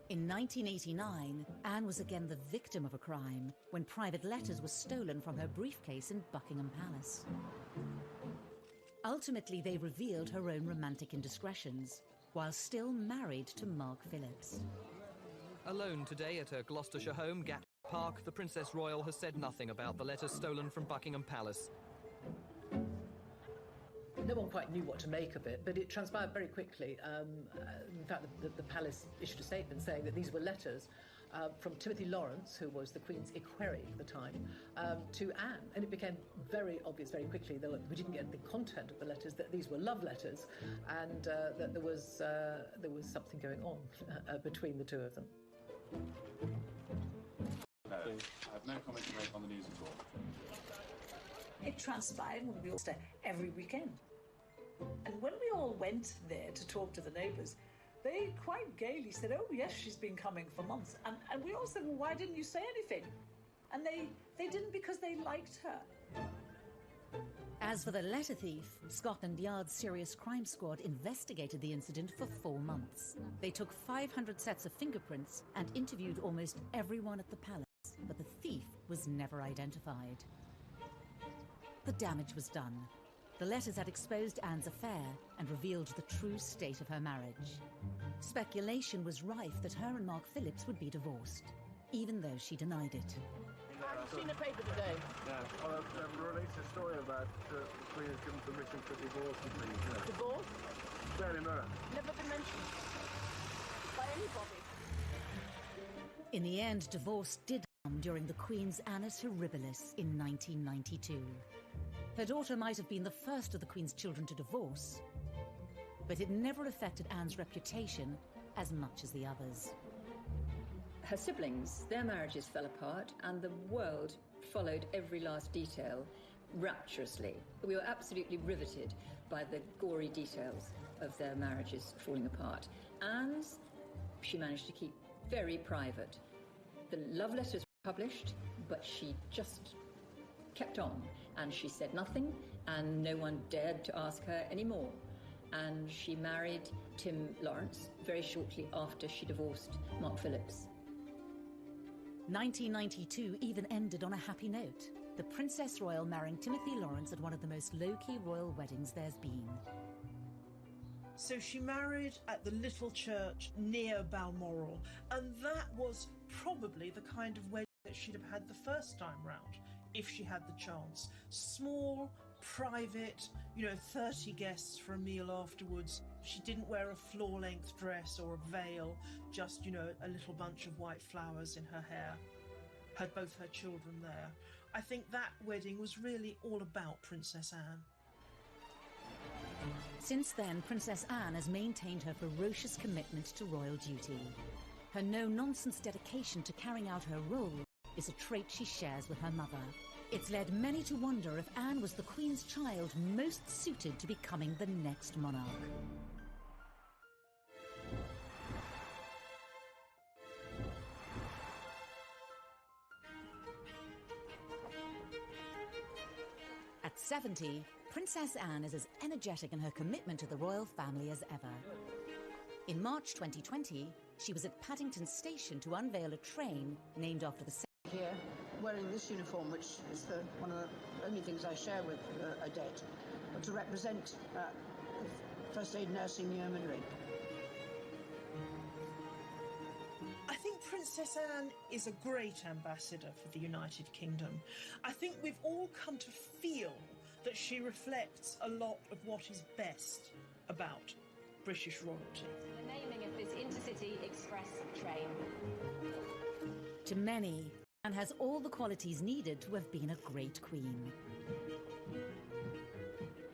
In 1989, Anne was again the victim of a crime when private letters were stolen from her briefcase in Buckingham Palace. Ultimately, they revealed her own romantic indiscretions, while still married to Mark Phillips. Alone today at her Gloucestershire home, Gatwick Park, the Princess Royal has said nothing about the letters stolen from Buckingham Palace. No one quite knew what to make of it, but it transpired very quickly. In fact, the palace issued a statement saying that these were letters from Timothy Lawrence, who was the Queen's equerry at the time, to Anne. And it became very obvious very quickly, though we didn't get the content of the letters, that these were love letters and that there was something going on between the two of them. No, I have no comment to make on the news at all. It transpired when we all stayed every weekend. And when we all went there to talk to the neighbours, they quite gaily said, oh, yes, she's been coming for months. And we all said, well, why didn't you say anything? And they didn't, because they liked her. As for the letter thief, Scotland Yard's Serious Crime Squad investigated the incident for 4 months. They took 500 sets of fingerprints and interviewed almost everyone at the palace, but the thief was never identified. The damage was done. The letters had exposed Anne's affair and revealed the true state of her marriage. Speculation was rife that her and Mark Phillips would be divorced, even though she denied it. I've seen a paper today. Yeah. Well, I've released a story about the Queen has given permission for divorce and things. Yeah. Divorce? Daily Mirror. Never been mentioned by anybody. In the end, divorce did come during the Queen's Annus Horribilis in 1992. Her daughter might have been the first of the Queen's children to divorce, but it never affected Anne's reputation as much as the others. Her siblings, their marriages fell apart, and the world followed every last detail rapturously. We were absolutely riveted by the gory details of their marriages falling apart. Anne's, she managed to keep very private. The love letters were published, but she just kept on, and she said nothing, and no one dared to ask her anymore. And she married Tim Lawrence very shortly after she divorced Mark Phillips. 1992 even ended on a happy note. The Princess Royal marrying Timothy Lawrence at one of the most low-key royal weddings there's been. So she married at the little church near Balmoral, and that was probably the kind of wedding that she'd have had the first time round, if she had the chance. Small, private, 30 guests for a meal afterwards. She didn't wear a floor-length dress or a veil, just, a little bunch of white flowers in her hair. Had both her children there. I think that wedding was really all about Princess Anne. Since then, Princess Anne has maintained her ferocious commitment to royal duty. Her no-nonsense dedication to carrying out her role is a trait she shares with her mother. It's led many to wonder if Anne was the Queen's child most suited to becoming the next monarch. At 70, Princess Anne is as energetic in her commitment to the royal family as ever. In March 2020, she was at Paddington Station to unveil a train named after the here, wearing this uniform, which is one of the only things I share with Odette, to represent First Aid Nursing Yeomanry. I think Princess Anne is a great ambassador for the United Kingdom. I think we've all come to feel that she reflects a lot of what is best about British royalty. The naming of this intercity express train. To many, Anne has all the qualities needed to have been a great queen.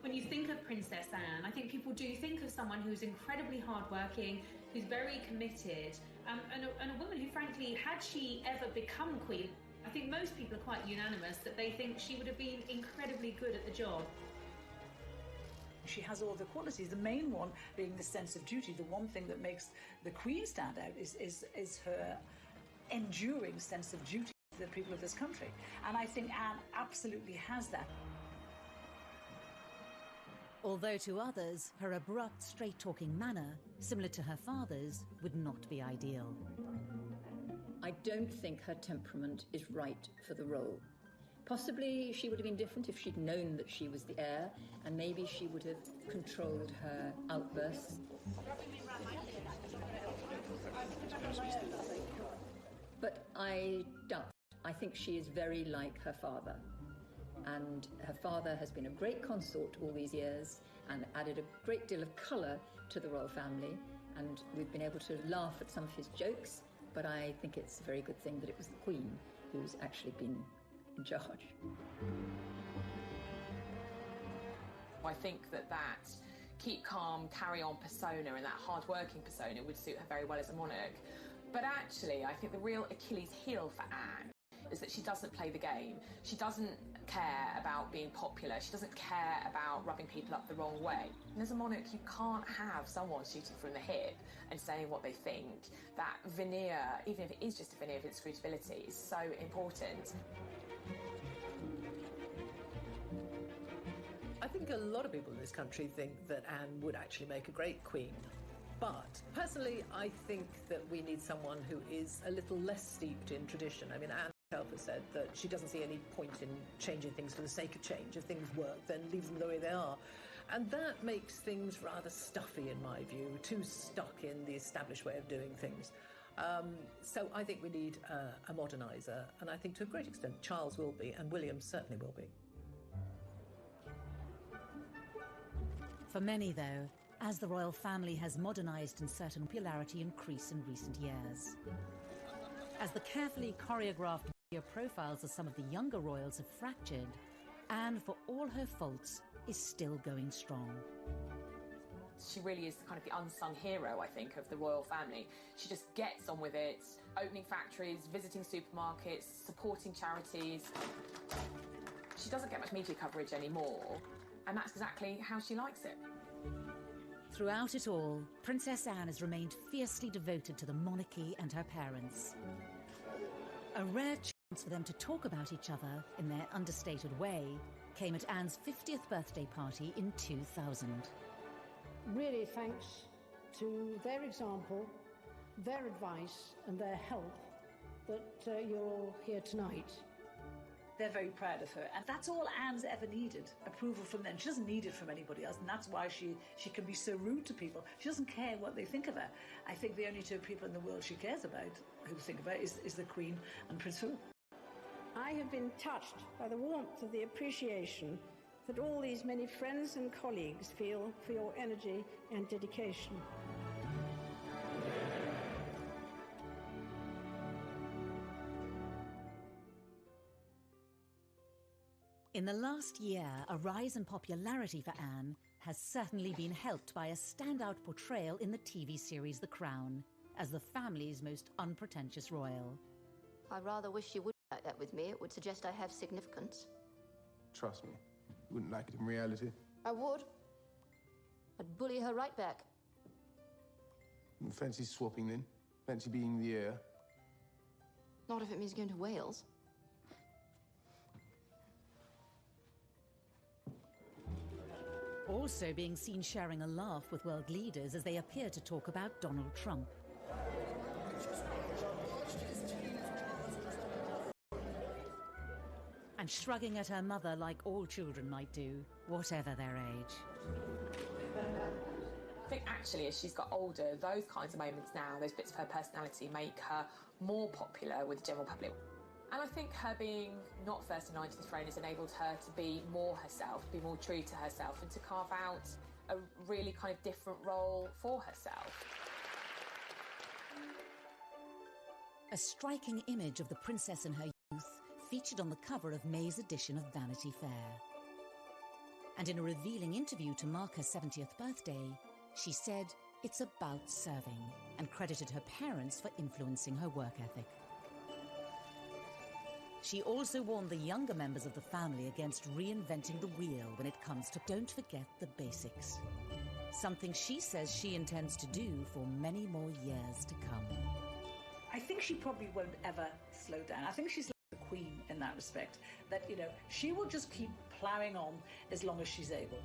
When you think of Princess Anne, I think people do think of someone who's incredibly hardworking, who's very committed, and a woman who, frankly, had she ever become queen, I think most people are quite unanimous that they think she would have been incredibly good at the job. She has all the qualities, the main one being the sense of duty. The one thing that makes the Queen stand out is her enduring sense of duty to the people of this country. And I think Anne absolutely has that. Although to others, her abrupt, straight-talking manner, similar to her father's, would not be ideal. I don't think her temperament is right for the role. Possibly she would have been different if she'd known that she was the heir, and maybe she would have controlled her outbursts. But I doubt. I think she is very like her father. And her father has been a great consort all these years and added a great deal of colour to the royal family, and we've been able to laugh at some of his jokes, but I think it's a very good thing that it was the Queen who's actually been in charge. I think that keep calm, carry on persona and that hard-working persona would suit her very well as a monarch. But actually, I think the real Achilles heel for Anne is that she doesn't play the game. She doesn't care about being popular. She doesn't care about rubbing people up the wrong way. And as a monarch, you can't have someone shooting from the hip and saying what they think. That veneer, even if it is just a veneer of inscrutability, is so important. I think a lot of people in this country think that Anne would actually make a great queen. But personally, I think that we need someone who is a little less steeped in tradition. I mean, Anne herself has said that she doesn't see any point in changing things for the sake of change. If things work, then leave them the way they are. And that makes things rather stuffy, in my view, too stuck in the established way of doing things. So I think we need a moderniser, and I think to a great extent Charles will be, and William certainly will be. For many, though, as the royal family has modernised and certain popularity increase in recent years. As the carefully choreographed media profiles of some of the younger royals have fractured, Anne, for all her faults, is still going strong. She really is kind of the unsung hero, I think, of the royal family. She just gets on with it, opening factories, visiting supermarkets, supporting charities. She doesn't get much media coverage anymore, and that's exactly how she likes it. Throughout it all, Princess Anne has remained fiercely devoted to the monarchy and her parents. A rare chance for them to talk about each other in their understated way came at Anne's 50th birthday party in 2000. Really thanks to their example, their advice and their help that you're all here tonight. They're very proud of her, and that's all Anne's ever needed, approval from them. She doesn't need it from anybody else, and that's why she can be so rude to people. She doesn't care what they think of her. I think the only two people in the world she cares about, who think about, is the Queen and Prince Philip. I have been touched by the warmth of the appreciation that all these many friends and colleagues feel for your energy and dedication. In the last year, a rise in popularity for Anne has certainly been helped by a standout portrayal in the TV series The Crown as the family's most unpretentious royal. I rather wish you would like that with me. It would suggest I have significance. Trust me, you wouldn't like it in reality. I would. I'd bully her right back. Fancy swapping then? Fancy being the heir? Not if it means going to Wales. Also being seen sharing a laugh with world leaders as they appear to talk about Donald Trump. And shrugging at her mother like all children might do, whatever their age. I think actually as she's got older, those kinds of moments now, those bits of her personality make her more popular with the general public. And I think her being not first in line to the throne has enabled her to be more herself, be more true to herself, and to carve out a really kind of different role for herself. A striking image of the princess in her youth featured on the cover of May's edition of Vanity Fair. And in a revealing interview to mark her 70th birthday, she said it's about serving, and credited her parents for influencing her work ethic. She also warned the younger members of the family against reinventing the wheel when it comes to don't forget the basics. Something she says she intends to do for many more years to come. I think she probably won't ever slow down. I think she's like the Queen in that respect, that, you know, she will just keep ploughing on as long as she's able.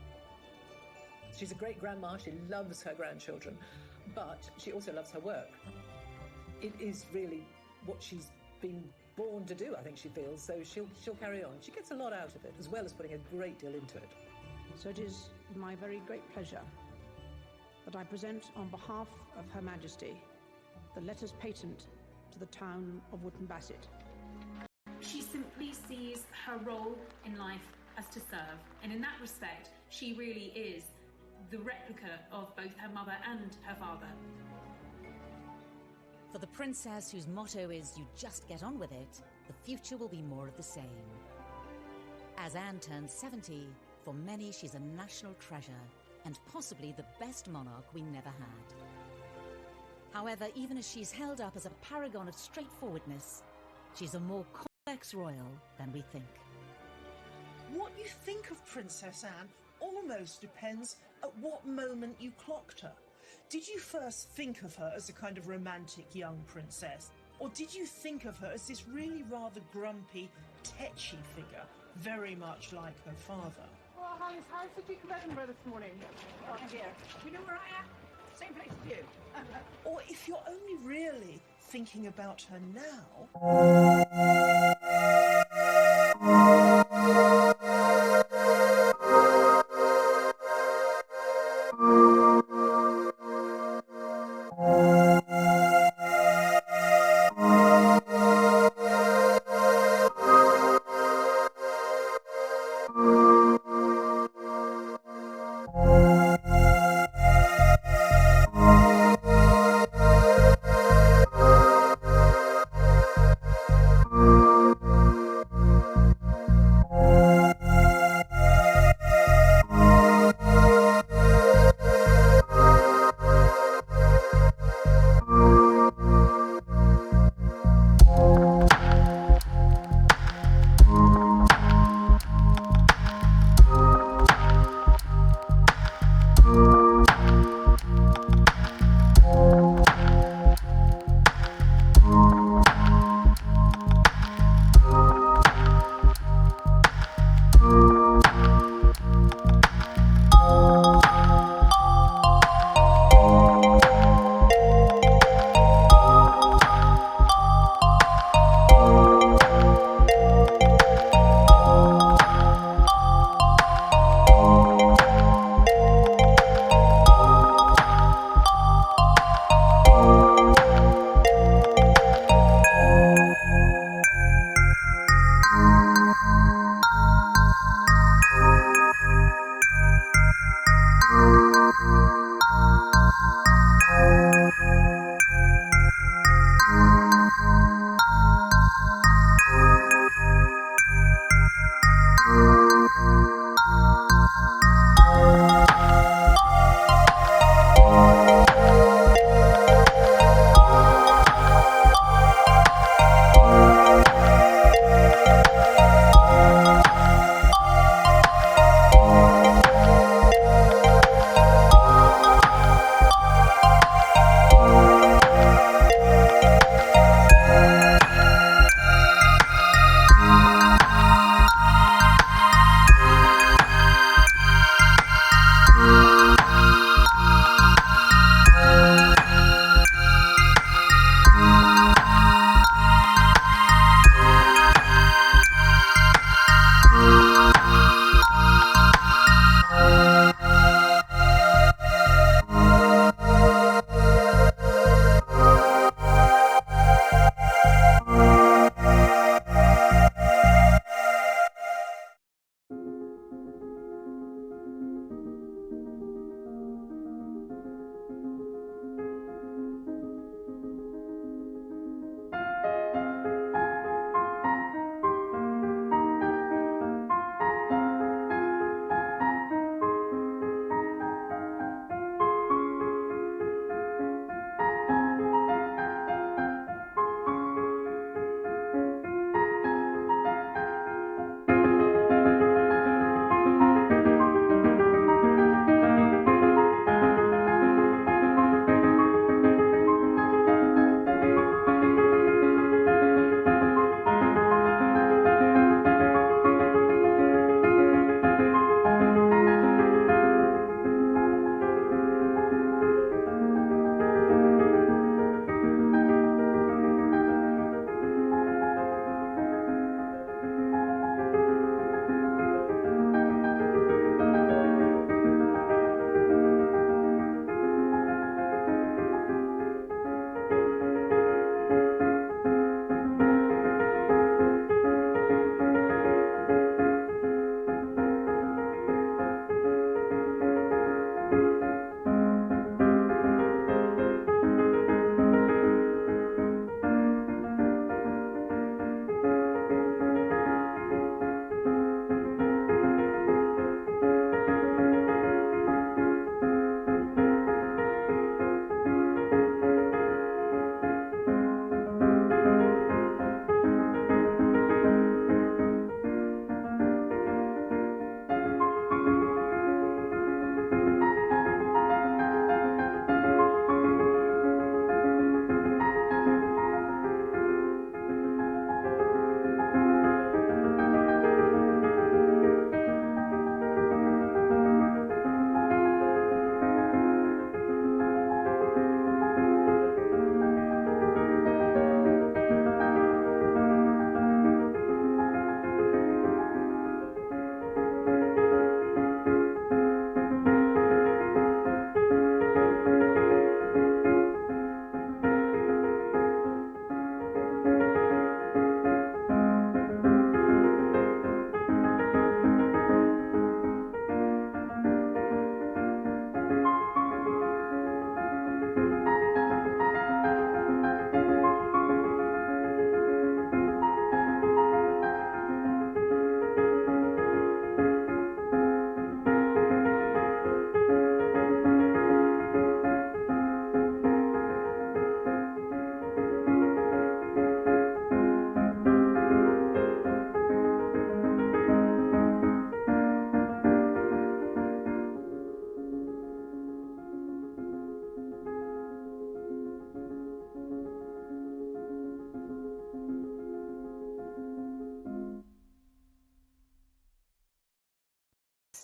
She's a great grandma, she loves her grandchildren, but she also loves her work. It is really what she's been born to do, I think she feels, so she'll carry on. She gets a lot out of it, as well as putting a great deal into it. So it is my very great pleasure that I present on behalf of Her Majesty the letters patent to the town of Wootton Bassett. She simply sees her role in life as to serve, and in that respect, she really is the replica of both her mother and her father. For the princess whose motto is "you just get on with it," the future will be more of the same. As Anne turns 70, for many she's a national treasure and possibly the best monarch we never had. However, even as she's held up as a paragon of straightforwardness, she's a more complex complex royal than we think. What you think of Princess Anne almost depends at what moment you clocked her. Did you first think of her as a kind of romantic young princess? Or did you think of her as this really rather grumpy, tetchy figure, very much like her father? Well, how's the Duke of Edinburgh this morning? Oh dear. Do you know where I am? Same place as you. Or if you're only really thinking about her now.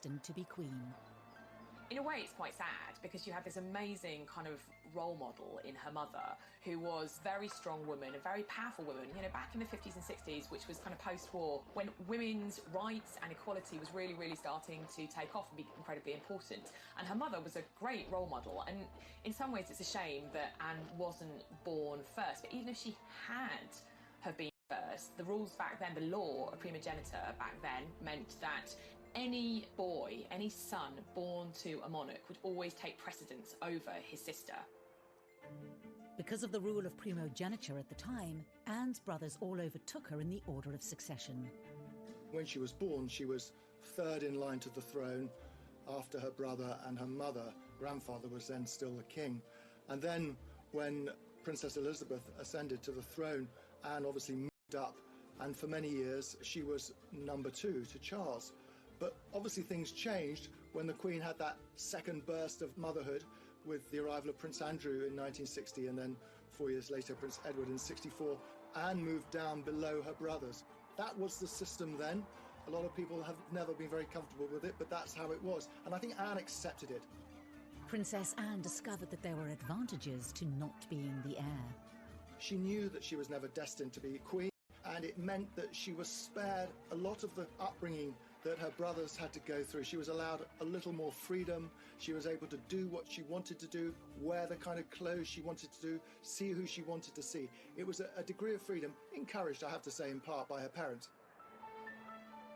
destined to be queen. In a way, it's quite sad because you have this amazing kind of role model in her mother, who was a very strong woman, a very powerful woman, you know, back in the 50s and 60s, which was kind of post-war, when women's rights and equality was really, really starting to take off and be incredibly important. And her mother was a great role model. And in some ways, it's a shame that Anne wasn't born first. But even if she had have been first, the rules back then, the law of primogeniture back then, meant that any boy, any son born to a monarch would always take precedence over his sister. Because of the rule of primogeniture at the time, Anne's brothers all overtook her in the order of succession. When she was born, she was third in line to the throne after her brother and her mother. Grandfather was then still the king. And then when Princess Elizabeth ascended to the throne, Anne obviously moved up, and for many years she was number 2 to Charles. But obviously things changed when the Queen had that second burst of motherhood with the arrival of Prince Andrew in 1960, and then 4 years later Prince Edward in 64. Anne moved down below her brothers. That was the system then. A lot of people have never been very comfortable with it, but that's how it was. And I think Anne accepted it. Princess Anne discovered that there were advantages to not being the heir. She knew that she was never destined to be queen, and it meant that she was spared a lot of the upbringing that her brothers had to go through. She was allowed a little more freedom. She was able to do what she wanted to do, wear the kind of clothes she wanted to do, see who she wanted to see. It was a degree of freedom, encouraged, I have to say, in part by her parents.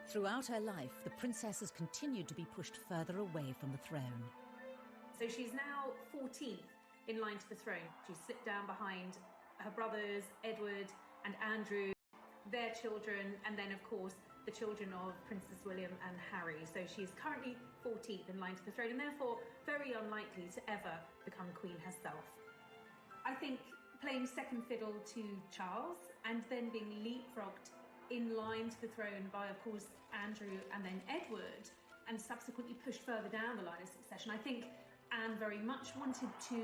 Throughout her life, the princess has continued to be pushed further away from the throne. So she's now 14th in line to the throne. She slipped down behind her brothers, Edward and Andrew, their children, and then, of course, the children of Princes William and Harry. So she is currently 14th in line to the throne and therefore very unlikely to ever become queen herself. I think playing second fiddle to Charles and then being leapfrogged in line to the throne by, of course, Andrew and then Edward, and subsequently pushed further down the line of succession, I think Anne very much wanted to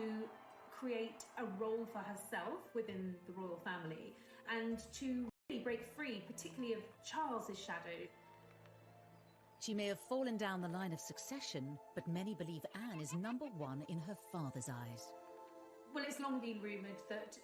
create a role for herself within the royal family and to break free, particularly of Charles's shadow. She may have fallen down the line of succession, but many believe Anne is number 1 in her father's eyes. Well, it's long been rumoured that